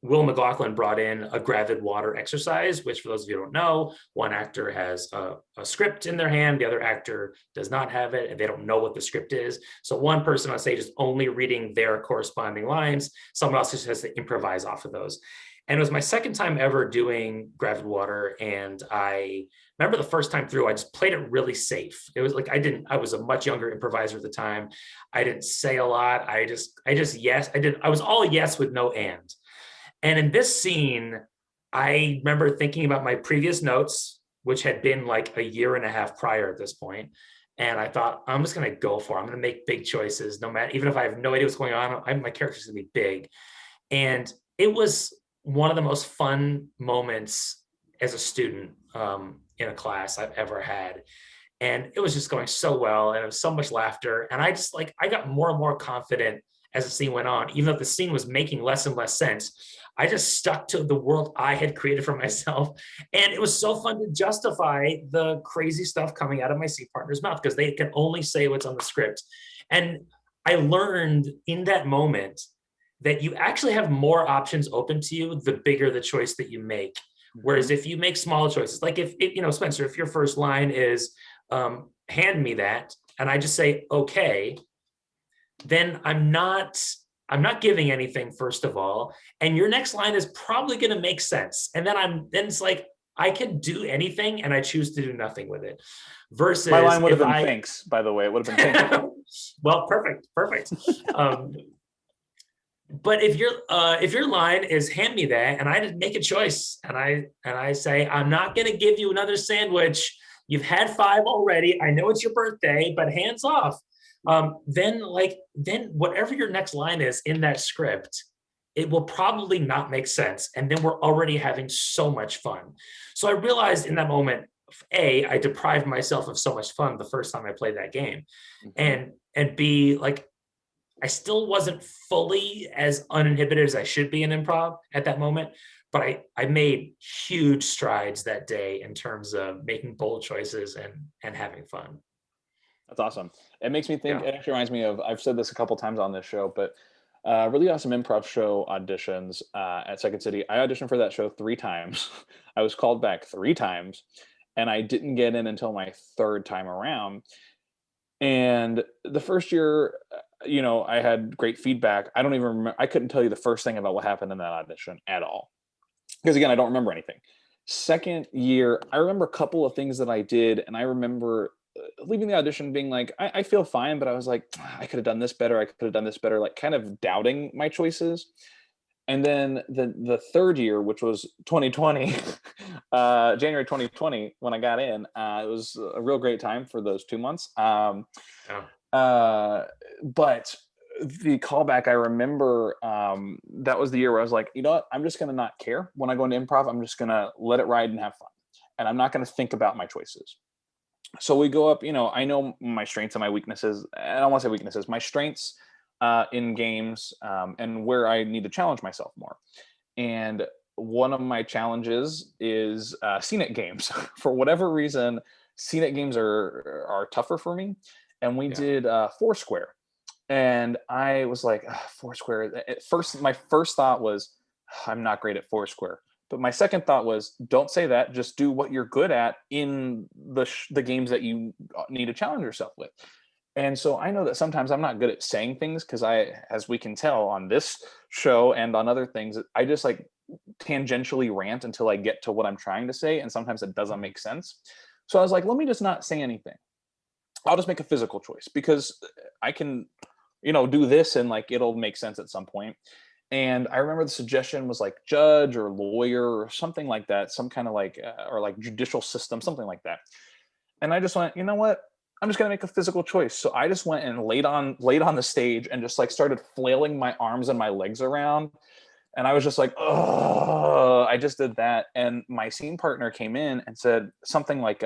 Will McLaughlin brought in a gravid water exercise, which for those of you who don't know, one actor has a script in their hand, the other actor does not have it, and they don't know what the script is. So one person on stage is only reading their corresponding lines. Someone else just has to improvise off of those. And it was my second time ever doing gravid water. And I remember the first time through, I just played it really safe. It was like, I was a much younger improviser at the time. I didn't say a lot. I just, yes, I was all yes with no and. And in this scene, I remember thinking about my previous notes, which had been like a year and a half prior at this point. And I thought, I'm just going to go for it. I'm going to make big choices, no matter, even if I have no idea what's going on, my character's going to be big. And it was one of the most fun moments as a student in a class I've ever had. And it was just going so well. And it was so much laughter. And I just like, I got more and more confident as the scene went on, even though the scene was making less and less sense. I just stuck to the world I had created for myself. And it was so fun to justify the crazy stuff coming out of my scene partner's mouth because they can only say what's on the script. And I learned in that moment that you actually have more options open to you the bigger the choice that you make. Whereas if you make small choices, like if you know, Spencer, if your first line is hand me that, and I just say, okay, then I'm not giving anything, first of all. And your next line is probably going to make sense. And then it's like, I can do anything and I choose to do nothing with it. Versus My line would have been thanks, by the way. It would have been thanks. Well, perfect. But if your line is hand me that, and I just make a choice, and I say, I'm not going to give you another sandwich. You've had 5 already. I know it's your birthday, but hands off. Then whatever your next line is in that script, it will probably not make sense. And then we're already having so much fun. So I realized in that moment, I deprived myself of so much fun the first time I played that game. And B, like, I still wasn't fully as uninhibited as I should be in improv at that moment, but I made huge strides that day in terms of making bold choices and having fun. That's awesome. It makes me think, Yeah. it actually reminds me of, I've said this a couple times on this show, but really awesome improv show auditions at Second City. I auditioned for that show 3 times. I was called back 3 times, and I didn't get in until my 3rd time around. And the first year, you know, I had great feedback. I don't even remember, I couldn't tell you the first thing about what happened in that audition at all. Because again, I don't remember anything. Second year, I remember a couple of things that I did, and I remember leaving the audition being like, I feel fine, but I was like, I could have done this better. I could have done this better, like kind of doubting my choices. And then the 3rd year, which was 2020, January 2020, when I got in, it was a real great time for those 2 months. Yeah. But the callback, I remember that was the year where I was like, you know what, I'm just going to not care when I go into improv. I'm just going to let it ride and have fun, and I'm not going to think about my choices. So we go up, I know my strengths and my weaknesses. I don't want to say weaknesses, my strengths in games, and where I need to challenge myself more. And one of my challenges is scenic games. For whatever reason, scenic games are tougher for me. And we did Foursquare. And I was like, Foursquare. At first, my first thought was, I'm not great at Foursquare. But my second thought was, don't say that. Just do what you're good at in the games that you need to challenge yourself with. And so I know that sometimes I'm not good at saying things because as we can tell on this show and on other things, I just like tangentially rant until I get to what I'm trying to say. And sometimes it doesn't make sense. So I was like, let me just not say anything. I'll just make a physical choice because I can, do this and like it'll make sense at some point. And I remember the suggestion was like judge or lawyer or something like that, some kind of like, or like judicial system, something like that. And I just went, you know what? I'm just gonna make a physical choice. So I just went and laid on the stage and just like started flailing my arms and my legs around. And I was just like, oh, I just did that. And my scene partner came in and said something like,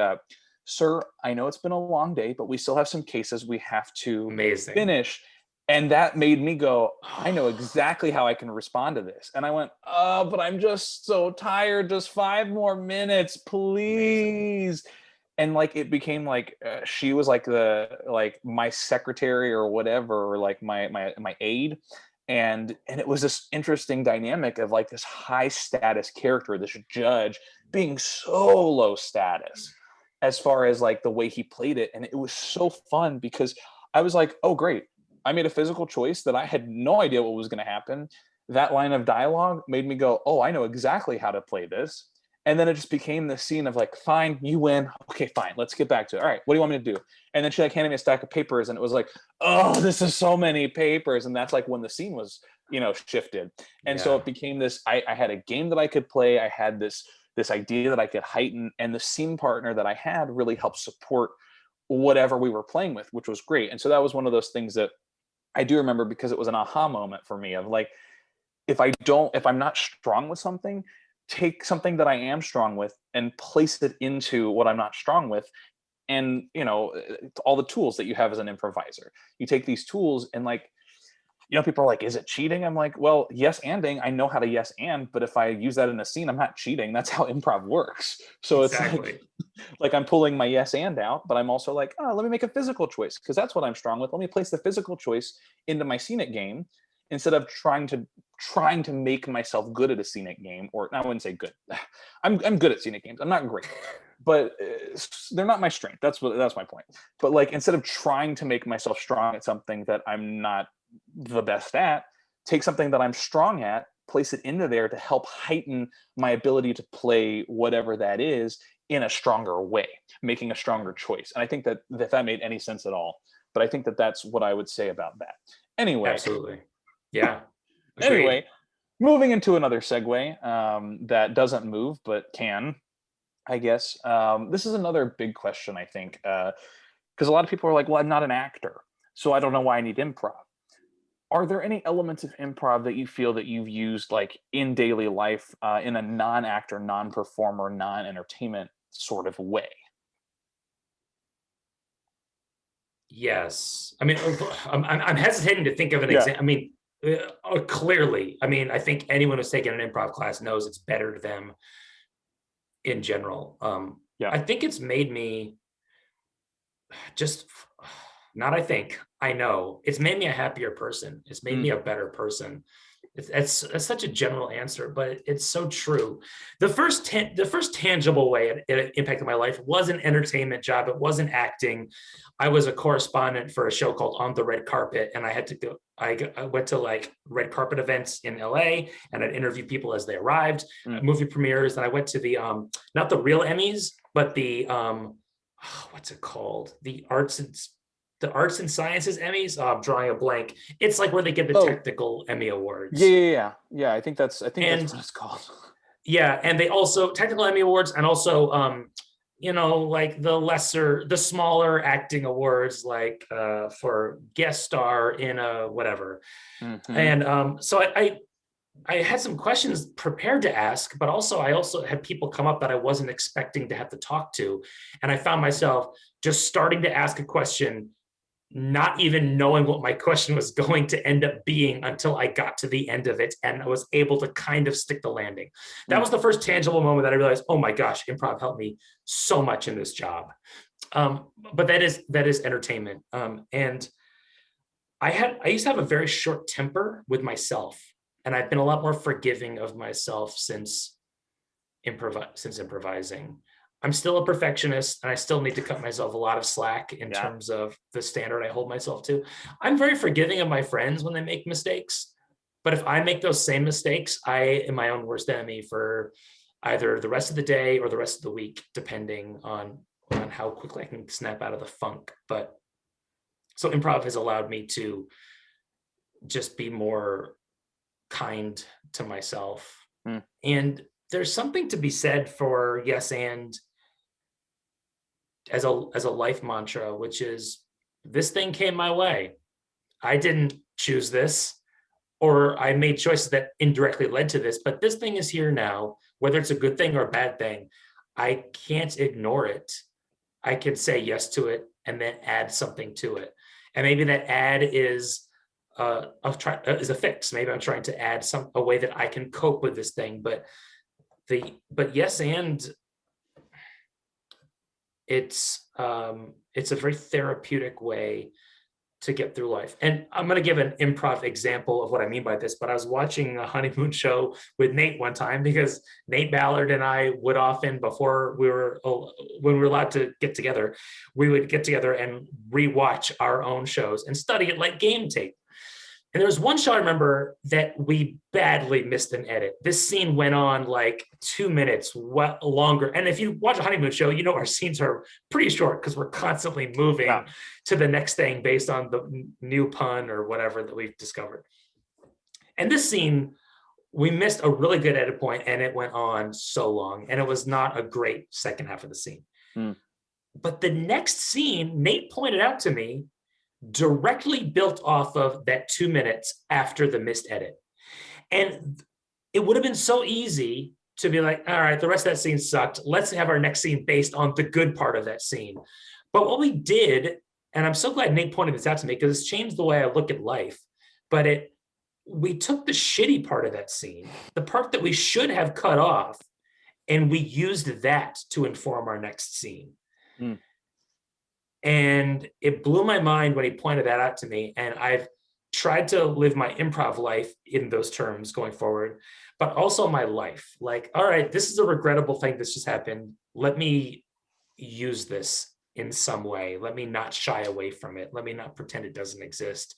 sir, I know it's been a long day, but we still have some cases we have to finish. And that made me go, I know exactly how I can respond to this. And I went, oh, but I'm just so tired. Just 5 more minutes, please. Amazing. And like, it became like, she was like my secretary or whatever, or like my aide. And it was this interesting dynamic of like this high status character, this judge being so low status as far as like the way he played it. And it was so fun because I was like, oh, great. I made a physical choice that I had no idea what was going to happen. That line of dialogue made me go, oh, I know exactly how to play this. And then it just became this scene of like, fine, you win. Okay, fine, let's get back to it. All right, what do you want me to do? And then she like handed me a stack of papers and it was like, oh, this is so many papers. And that's like when the scene was, shifted. And so it became this, I had a game that I could play. I had this idea that I could heighten, and the scene partner that I had really helped support whatever we were playing with, which was great. And so that was one of those things that I do remember because it was an aha moment for me of like, if I'm not strong with something, take something that I am strong with and place it into what I'm not strong with. And, all the tools that you have as an improviser, you take these tools and like, people are like, is it cheating? I'm like, well, yes anding, I know how to yes and, but if I use that in a scene, I'm not cheating. That's how improv works. So exactly. It's like I'm pulling my yes and out, but I'm also like, oh, let me make a physical choice because that's what I'm strong with. Let me place the physical choice into my scenic game instead of trying to make myself good at a scenic game. Or I wouldn't say good. I'm good at scenic games. I'm not great, but they're not my strength. That's my point. But like, instead of trying to make myself strong at something that I'm not the best at, take something that I'm strong at, place it into there to help heighten my ability to play whatever that is in a stronger way, making a stronger choice. And I think that made any sense at all. But I think that that's what I would say about that. Anyway. Absolutely. Yeah. Anyway, moving into another segue that doesn't move, but can, I guess. This is another big question, I think, because a lot of people are like, well, I'm not an actor, so I don't know why I need improv. Are there any elements of improv that you feel that you've used like in daily life in a non-actor, non-performer, non-entertainment sort of way? Yes. I mean, I'm hesitating to think of an example. I mean, clearly, I mean, I think anyone who's taken an improv class knows it's better to them in general. I think it's made me just not, I know it's made me a happier person. It's made me a better person. It's such a general answer, but it's so true. The first tangible way it impacted my life was an entertainment job. It wasn't acting. I was a correspondent for a show called On the Red Carpet, and I had to go. I went to like red carpet events in LA, and I'd interview people as they arrived, movie premieres. And I went to the not the real Emmys, but the what's it called? The Arts and Sciences Emmys. Oh, I'm drawing a blank. It's like where they get the technical Emmy awards. Yeah. I think that's what it's called. Yeah, and they also technical Emmy awards, and also like the smaller acting awards, like for guest star in a whatever. Mm-hmm. And so I had some questions prepared to ask, but I also had people come up that I wasn't expecting to have to talk to. And I found myself just starting to ask a question, not even knowing what my question was going to end up being until I got to the end of it. And I was able to kind of stick the landing. That was the first tangible moment that I realized, oh my gosh, improv helped me so much in this job. But that is entertainment. And I used to have a very short temper with myself. And I've been a lot more forgiving of myself since improvising. I'm still a perfectionist, and I still need to cut myself a lot of slack in terms of the standard I hold myself to. I'm very forgiving of my friends when they make mistakes, but if I make those same mistakes, I am my own worst enemy for either the rest of the day or the rest of the week, depending on how quickly I can snap out of the funk. But so improv has allowed me to just be more kind to myself. And there's something to be said for yes and as a life mantra, which is, this thing came my way. I didn't choose this, or I made choices that indirectly led to this, but this thing is here now, whether it's a good thing or a bad thing. I can't ignore it. I can say yes to it and then add something to it. And maybe that add is a fix. Maybe I'm trying to add a way that I can cope with this thing. But yes, and it's a very therapeutic way to get through life. And I'm going to give an improv example of what I mean by this, but I was watching a honeymoon show with Nate one time, because Nate Ballard and I would often, before when we were allowed to get together, we would get together and rewatch our own shows and study it like game tape. And there was one show I remember that we badly missed an edit. This scene went on like 2 minutes longer. And if you watch a honeymoon show, our scenes are pretty short because we're constantly moving to the next thing based on the new pun or whatever that we've discovered. And this scene, we missed a really good edit point, and it went on so long, and it was not a great second half of the scene. But the next scene, Nate pointed out to me, directly built off of that 2 minutes after the missed edit. And it would have been so easy to be like, all right, the rest of that scene sucked. Let's have our next scene based on the good part of that scene. But what we did, and I'm so glad Nate pointed this out to me, because it's changed the way I look at life, but we took the shitty part of that scene, the part that we should have cut off, and we used that to inform our next scene. And it blew my mind when he pointed that out to me. And I've tried to live my improv life in those terms going forward, but also my life. Like, all right, this is a regrettable thing that's just happened. Let me use this in some way. Let me not shy away from it. Let me not pretend it doesn't exist.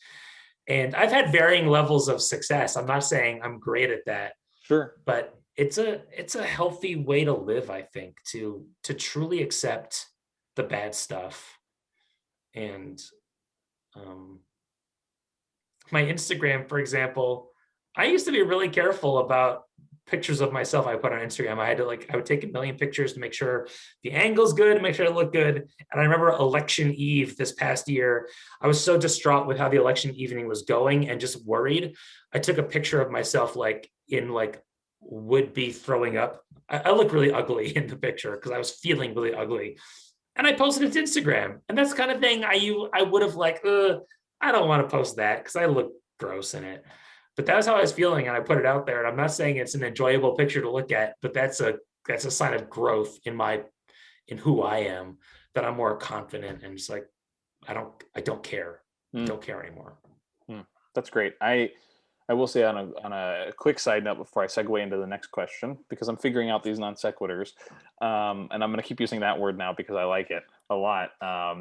And I've had varying levels of success. I'm not saying I'm great at that. Sure. But it's a healthy way to live, I think, to truly accept the bad stuff. And my Instagram, for example, I used to be really careful about pictures of myself I put on Instagram. I would take a million pictures to make sure the angle's good, make sure it looked good. And I remember election eve this past year, I was so distraught with how the election evening was going and just worried. I took a picture of myself would be throwing up. I look really ugly in the picture because I was feeling really ugly. And I posted it to Instagram. And that's the kind of thing I would have I don't want to post that because I look gross in it. But that was how I was feeling. And I put it out there. And I'm not saying it's an enjoyable picture to look at, but that's a sign of growth in who I am, that I'm more confident and just like, I don't care. I don't care anymore. That's great. I will say on a quick side note before I segue into the next question, because I'm figuring out these non sequiturs, and I'm going to keep using that word now because I like it a lot.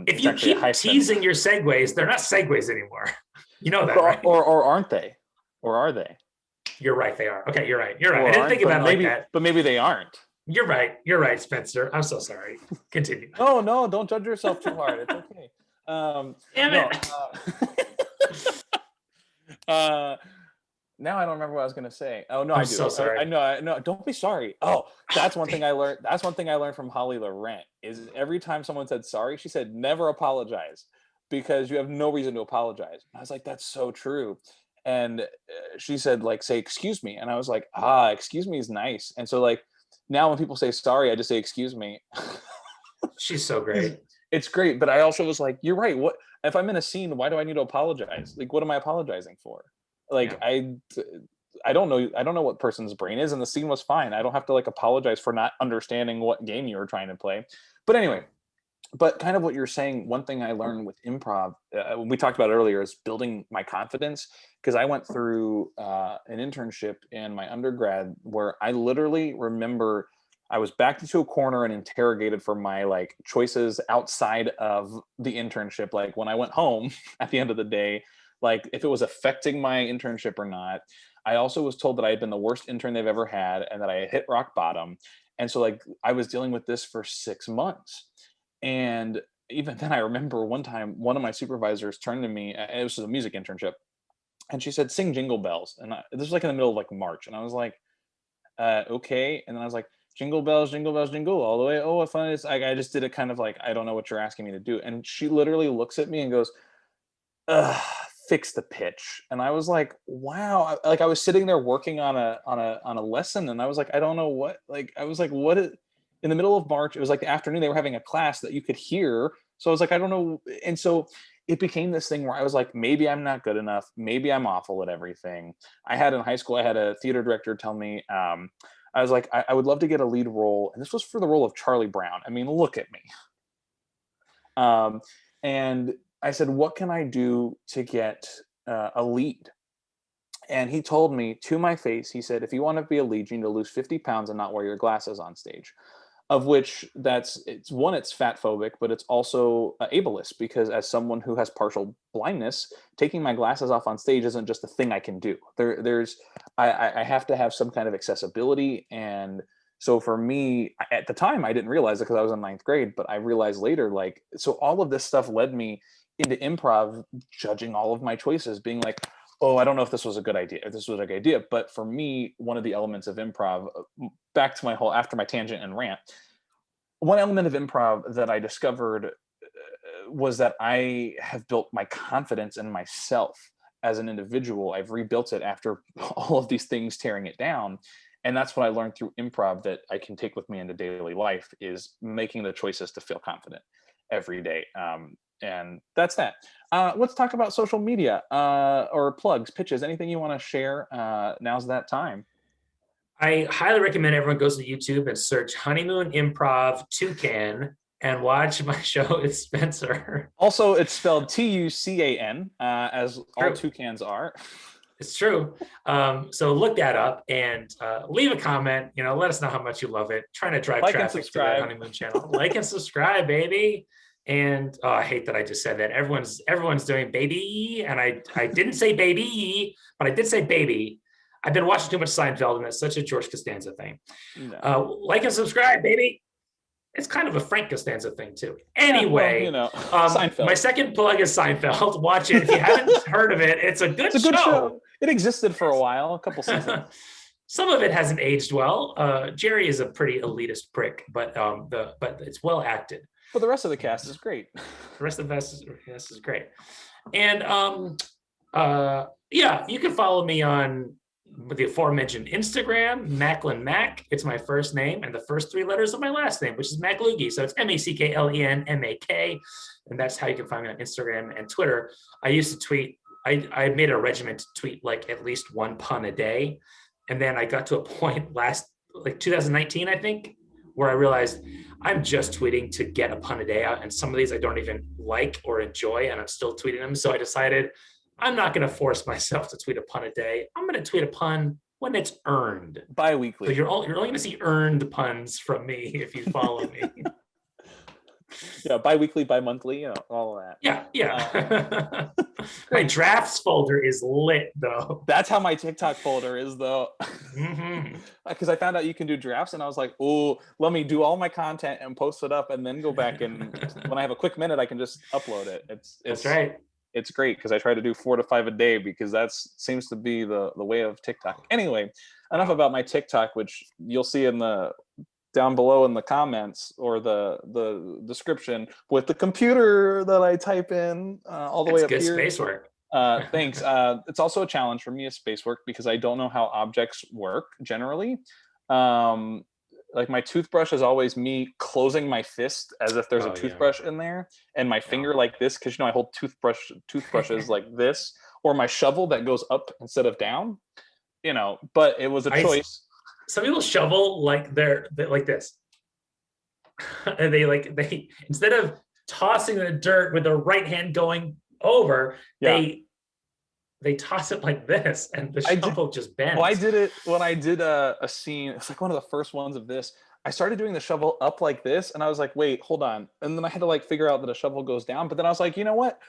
If you keep teasing your segues, they're not segues anymore. You know that, right? Or aren't they? Or are they? You're right. They are. Okay, you're right. You're right. I didn't think about it like that. But maybe they aren't. You're right. You're right, Spencer. I'm so sorry. Continue. No, don't judge yourself too hard. It's okay. Damn it. Now I don't remember what I was gonna say. Oh no, I'm I do. so sorry. I know. I know. Don't be sorry. Oh, that's one thing I learned. That's one thing I learned from Holly Laurent. Is every time someone said sorry, she said never apologize because you have no reason to apologize. I was like, that's so true. And she said like say excuse me, and I was like excuse me is nice. And so like now when people say sorry, I just say excuse me. She's so great. It's great, but I also was like, you're right. What if I'm in a scene? Why do I need to apologize? Like, what am I apologizing for? Like, Yeah. I don't know. I don't know what person's brain is, and the scene was fine. I don't have to like apologize for not understanding what game you were trying to play. But anyway, but kind of what you're saying. One thing I learned with improv, we talked about earlier, is building my confidence because I went through an internship in my undergrad where I literally remember I was backed into a corner and interrogated for my like choices outside of the internship. Like when I went home at the end of the day, like if it was affecting my internship or not. I also was told that I had been the worst intern they've ever had and that I had hit rock bottom. And so like I was dealing with this for 6 months. And even then, I remember one time one of my supervisors turned to me. It was a music internship, and she said, "Sing Jingle Bells." And this was like in the middle of like March, and I was like, "Okay." And then I was like, jingle bells, jingle all the way. Oh, what fun! It's like I just did it kind of like I don't know what you're asking me to do. And she literally looks at me and goes, "Ugh, fix the pitch." And I was like, "Wow!" Like I was sitting there working on a lesson, and I was like, "I don't know what." Like I was like, "What is?" In the middle of March, it was like the afternoon. They were having a class that you could hear. So I was like, "I don't know." And so it became this thing where I was like, maybe I'm not good enough. Maybe I'm awful at everything. I had in high school, I had a theater director tell me, I was like, I would love to get a lead role, and this was for the role of Charlie Brown. I mean, look at me. Um, and I said, what can I do to get a lead? And he told me to my face, he said, if you want to be a lead, you need to lose 50 pounds and not wear your glasses on stage. Of which it's fat phobic, but it's also ableist because as someone who has partial blindness, taking my glasses off on stage isn't just a thing I can do. I have to have some kind of accessibility. And so for me, at the time, I didn't realize it because I was in ninth grade, but I realized later, like, so all of this stuff led me into improv, judging all of my choices, being like, oh, I don't know if this was a good idea, if this was a good idea. But for me, one of the elements of improv, back to my whole, after my tangent and rant, one element of improv that I discovered was that I have built my confidence in myself as an individual. I've rebuilt it after all of these things tearing it down. And that's what I learned through improv that I can take with me into daily life is making the choices to feel confident every day. And that's that. Let's talk about social media or plugs, pitches, anything you want to share. Now's that time. I highly recommend everyone goes to YouTube and search Honeymoon Improv Toucan and watch my show with Spencer. Also, it's spelled Tucan, as all True. toucans are. It's true. So look that up and leave a comment. Let us know how much you love it. Trying to drive Like and traffic to the subscribe. Honeymoon channel. Like and subscribe, baby. And I hate that I just said that. Everyone's doing baby, and I didn't say baby, but I did say baby. I've been watching too much Seinfeld, and that's such a George Costanza thing. No. Like and subscribe, baby. It's kind of a Frank Costanza thing too. Yeah, well, Anyway, Seinfeld. my second plug is Seinfeld. Watch it if you haven't heard of it. It's a good It's a good show. It existed for a while, a couple seasons. Some of it hasn't aged well. Jerry is a pretty elitist prick, but it's well acted. But the rest of the cast is great. The rest of the cast is great. And yeah, you can follow me on the aforementioned Instagram, Macklen Mac. It's my first name and the first three letters of my last name, which is Mackloghi. So it's MacklenMak. And that's how you can find me on Instagram and Twitter. I used to tweet, I made a regiment to tweet like at least one pun a day. And then I got to a point like 2019, I think, where I realized I'm just tweeting to get a pun a day out. And some of these I don't even like or enjoy, and I'm still tweeting them. So I decided I'm not going to force myself to tweet a pun a day. I'm going to tweet a pun when it's earned. Bi-weekly. So you're only going to see earned puns from me if you follow me. Yeah, bi-weekly, bi-monthly, all of that. Yeah. My drafts folder is lit, though. That's how my TikTok folder is, though. Because I found out you can do drafts, and I was like, oh, let me do all my content and post it up, and then go back and when I have a quick minute, I can just upload it. That's right. it's great because I try to do 4 to 5 a day because that seems to be the way of TikTok. Anyway, enough about my TikTok, which you'll see in the down below in the comments or the description with the computer that I type in all the way up good here. Space work. Thanks. It's also a challenge for me as space work because I don't know how objects work generally. Like my toothbrush is always me closing my fist as if there's a toothbrush in there, and my finger like this because I hold toothbrushes like this, or my shovel that goes up instead of down. But it was a choice. Some people shovel like they're like this, and they instead of tossing the dirt with the right hand going over, they toss it like this, and the shovel just bends. Well, I did it when I did a scene. It's like one of the first ones of this. I started doing the shovel up like this, and I was like, wait, hold on. And then I had to like figure out that a shovel goes down. But then I was like, you know what?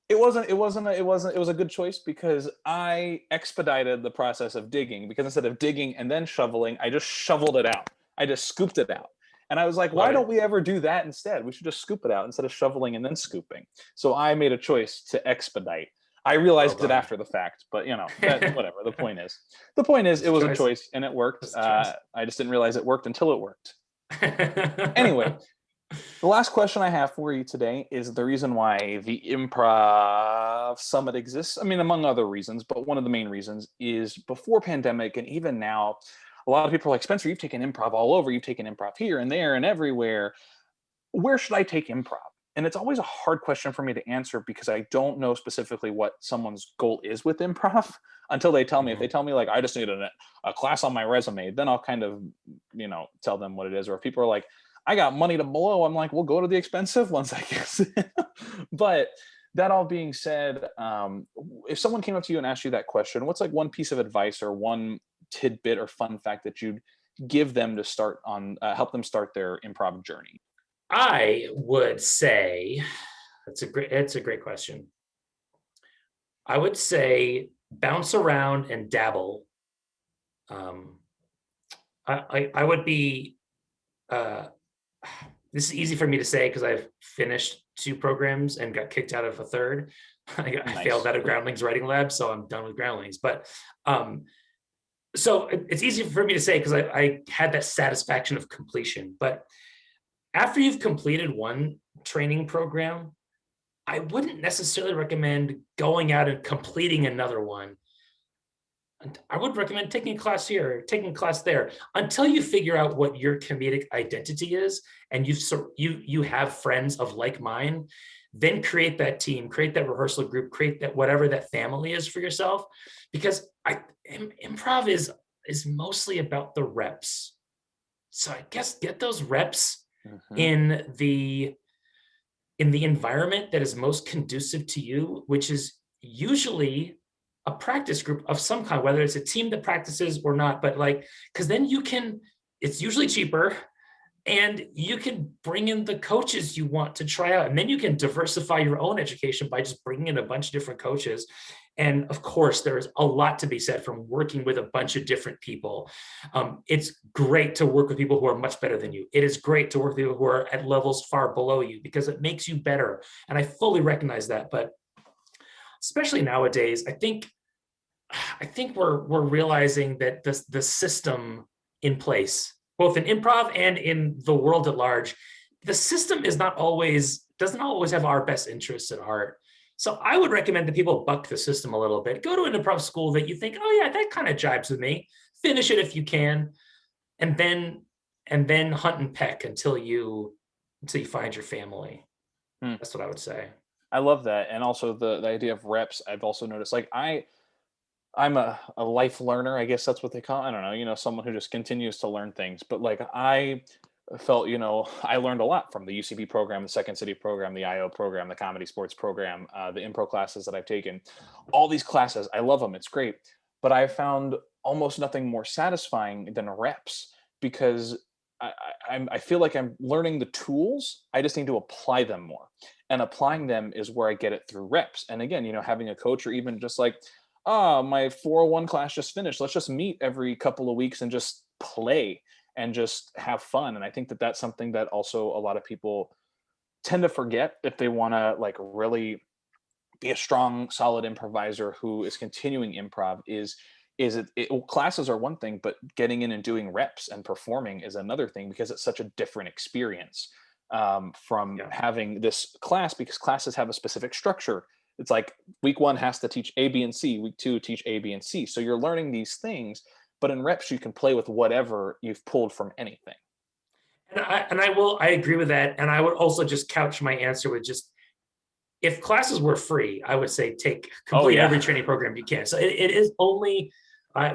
It was a good choice because I expedited the process of digging, because instead of digging and then shoveling, I just shoveled it out. I just scooped it out. And I was like, why don't we ever do that instead? We should just scoop it out instead of shoveling and then scooping. So I made a choice to expedite. I realized it after the fact, but whatever. The point is, it was a choice and it worked. I just didn't realize it worked until it worked. Anyway, the last question I have for you today is the reason why the Improv Summit exists. I mean, among other reasons, but one of the main reasons is before pandemic and even now, a lot of people are like, Spencer, you've taken improv all over. You've taken improv here and there and everywhere. Where should I take improv? And it's always a hard question for me to answer because I don't know specifically what someone's goal is with improv until they tell me. If they tell me like, I just need a class on my resume, then I'll kind of, tell them what it is. Or if people are like, I got money to blow, I'm like, we'll go to the expensive ones, I guess. But that all being said, if someone came up to you and asked you that question, what's like one piece of advice or one tidbit or fun fact that you'd give them to start on, help them start their improv journey? I would say it's a great question. I would say bounce around and dabble. I would be. This is easy for me to say because I've finished 2 programs and got kicked out of a third. I failed out of Groundlings Writing Lab, so I'm done with Groundlings. But so it's easy for me to say because I had that satisfaction of completion. But after you've completed one training program, I wouldn't necessarily recommend going out and completing another one. I would recommend taking a class here, taking a class there, until you figure out what your comedic identity is, and you have friends of like mind. Then create that team, create that rehearsal group, create that whatever that family is for yourself. Because improv is mostly about the reps. So I guess get those reps in the environment that is most conducive to you, which is usually a practice group of some kind, whether it's a team that practices or not. But because then it's usually cheaper, and you can bring in the coaches you want to try out, and then you can diversify your own education by just bringing in a bunch of different coaches. And of course, there's a lot to be said from working with a bunch of different people. It's great to work with people who are much better than you. It is great to work with people who are at levels far below you because it makes you better. And I fully recognize that. But especially nowadays, I think we're realizing that the system in place, both in improv and in the world at large, the system doesn't always have our best interests at heart. So I would recommend that people buck the system a little bit. Go to an improv school that you think, oh yeah, that kind of jibes with me. Finish it if you can, and then hunt and peck until you find your family. That's what I would say. I love that. And also the idea of reps, I've also noticed, like I'm a life learner, I guess that's what they call it. I don't know, someone who just continues to learn things. But like I felt, I learned a lot from the UCB program, the Second City program, the IO program, the comedy sports program, the improv classes that I've taken. All these classes, I love them. It's great. But I found almost nothing more satisfying than reps, because I feel like I'm learning the tools. I just need to apply them more. And applying them is where I get it through reps. And again, having a coach, or even just like, my 401 class just finished. Let's just meet every couple of weeks and just play and just have fun. And I think that that's something that also a lot of people tend to forget if they want to like really be a strong, solid improviser who is continuing improv classes are one thing, but getting in and doing reps and performing is another thing, because it's such a different experience from having this class, because classes have a specific structure. It's like week 1 has to teach A, B, and C. Week 2 teach A, B, and C. So you're learning these things, but in reps you can play with whatever you've pulled from anything. And I agree with that. And I would also just couch my answer with just, if classes were free, I would say complete every training program you can. So it is only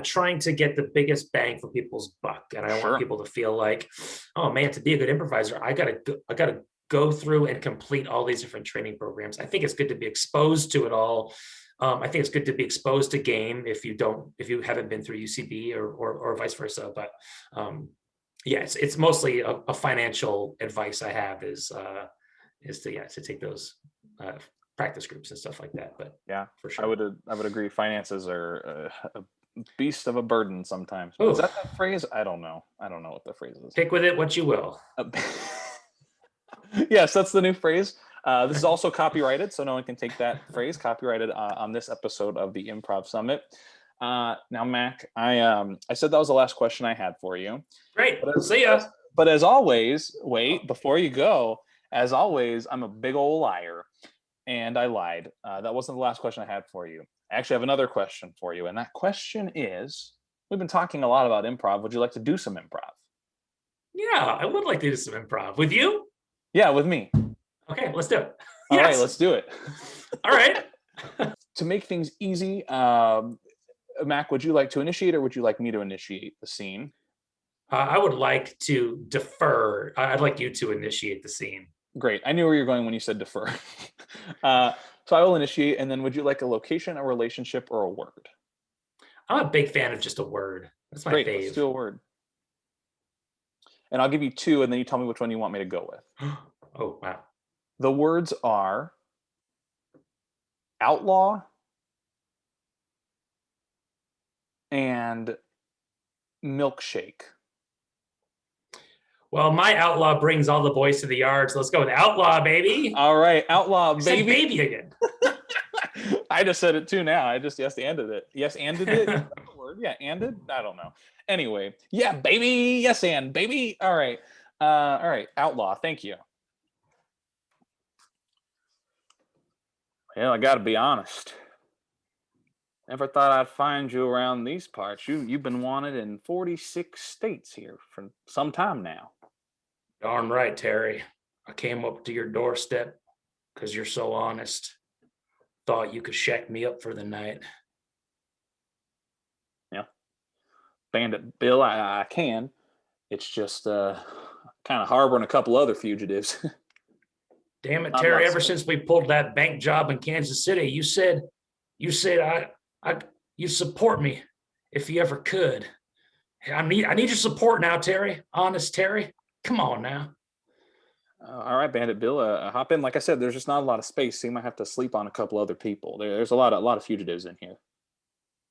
trying to get the biggest bang for people's buck. And I want people to feel like, oh man, to be a good improviser, I gotta go through and complete all these different training programs. I think it's good to be exposed to it all. I think it's good to be exposed to game if you haven't been through UCB or vice versa. But yeah, it's mostly a financial advice I have is to take those practice groups and stuff like that. But yeah, for sure, I would agree. Finances are a beast of a burden sometimes. Ooh. Is that the phrase? I don't know what the phrase is. Pick with it what you will. Yes, that's the new phrase. This is also copyrighted, so no one can take that phrase. Copyrighted on this episode of the Improv Summit. Now, Mac, I said that was the last question I had for you. Great. See ya. But as always, wait, before you go, as always, I'm a big old liar, and I lied. That wasn't the last question I had for you. I actually have another question for you, and that question is, we've been talking a lot about improv. Would you like to do some improv? Yeah, I would like to do some improv. With you? Yeah, with me. Okay, let's do it. All right, let's do it. All right. To make things easy, Mac, would you like to initiate, or would you like me to initiate the scene? I would like to defer. I'd like you to initiate the scene. Great. I knew where you're going when you said defer. So I will initiate, and then would you like a location, a relationship, or a word? I'm a big fan of just a word. That's my fave. Let's do a word. And I'll give you 2, and then you tell me which one you want me to go with. Oh, wow. The words are outlaw and milkshake. Well, my outlaw brings all the boys to the yard, so let's go with outlaw, baby. All right, outlaw, baby. Say baby again. I just said it too now. I just yes-anded it. Yes-anded it? That's the word. Yeah, anded? I don't know. Anyway, yeah, baby. Yes, and baby. All right. Outlaw. Thank you. Well, I got to be honest. Never thought I'd find you around these parts. You've been wanted in 46 states here for some time now. Darn right, Terry. I came up to your doorstep because you're so honest. Thought you could shack me up for the night. Yeah. Bandit Bill, I can. It's just kind of harboring a couple other fugitives. Damn it, Terry! Ever since we pulled that bank job in Kansas City, you said you support me if you ever could. I need your support now, Terry. Honest Terry, come on now. All right, Bandit Bill, hop in. Like I said, there's just not a lot of space, so you might have to sleep on a couple other people. There's a lot of fugitives in here.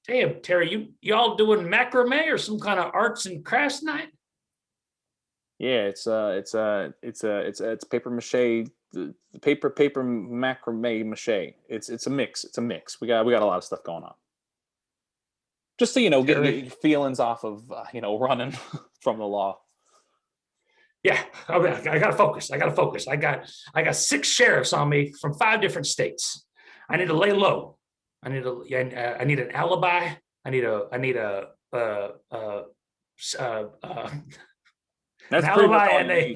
Hey, Terry, you all doing macrame or some kind of arts and crafts night? Yeah, it's paper mache. The paper macrame mache. It's a mix. We got a lot of stuff going on. Just so you know, get your feelings off of running from the law. Yeah, I gotta focus. I got 6 sheriffs on me from 5 different states. I need to lay low. I need an alibi. That's an pretty much alibi all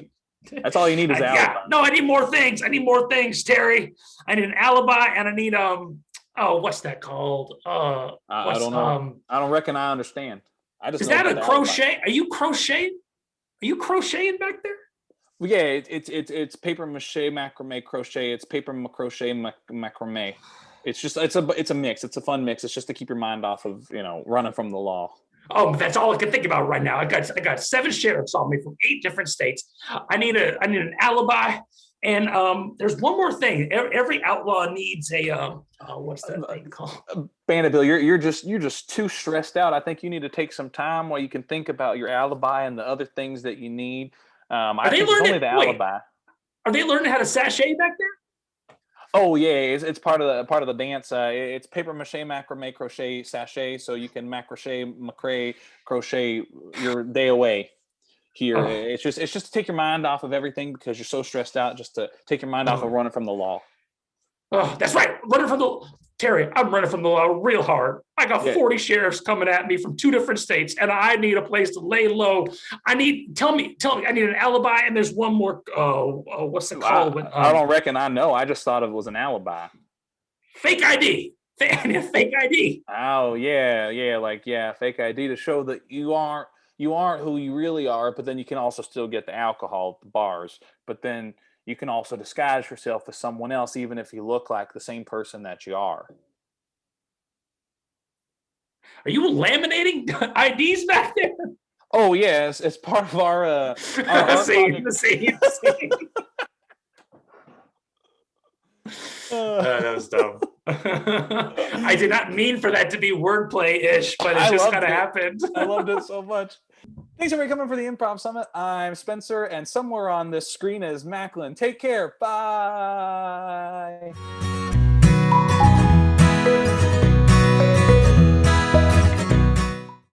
that's all you need is alibi. Yeah, no, I need more things. Terry. I need an alibi, and I need what's that called? I don't know. I don't reckon I understand. I just is that a crochet? Alibi. Are you crocheting? Are you crocheting back there? Well, yeah, it's paper mache macrame crochet. It's paper crochet macrame. It's a mix. It's a fun mix. It's just to keep your mind off of running from the law. Oh, that's all I can think about right now. I got 7 sheriffs on me from 8 different states. I need an alibi, and there's one more thing. Every outlaw needs a what's that thing called? Bandit Bill, you're just too stressed out. I think you need to take some time while you can think about your alibi and the other things that you need. I think it's only the alibi. Are they learning how to sashay back there? Oh yeah, it's part of the dance. It's paper mache, macrame, crochet, sachet. So you can macrame, crochet your day away. Here, Oh, it's just to take your mind off of everything because you're so stressed out. Just to take your mind off of oh, running from the law. oh, that's right. Running from the Terry, I'm running from the law real hard. I got Yeah. 40 sheriffs coming at me from 2 different states, and I need a place to lay low. Tell me, I need an alibi, and there's one more. What's it called? I don't reckon I know. I just thought it was an alibi. Fake ID. Fake ID. Oh yeah, like fake ID to show that you aren't who you really are, but then you can also still get the alcohol at the bars. But then you can also disguise yourself as someone else, even if you look like the same person that you are. Are you laminating IDs back there? Oh yes, it's part of our The scene. That was dumb. I did not mean for that to be wordplay-ish, but it just kind of happened. I loved it so much. Thanks everybody coming for the Improv Summit. I'm Spencer, and somewhere on this screen is Macklen. Take care. Bye.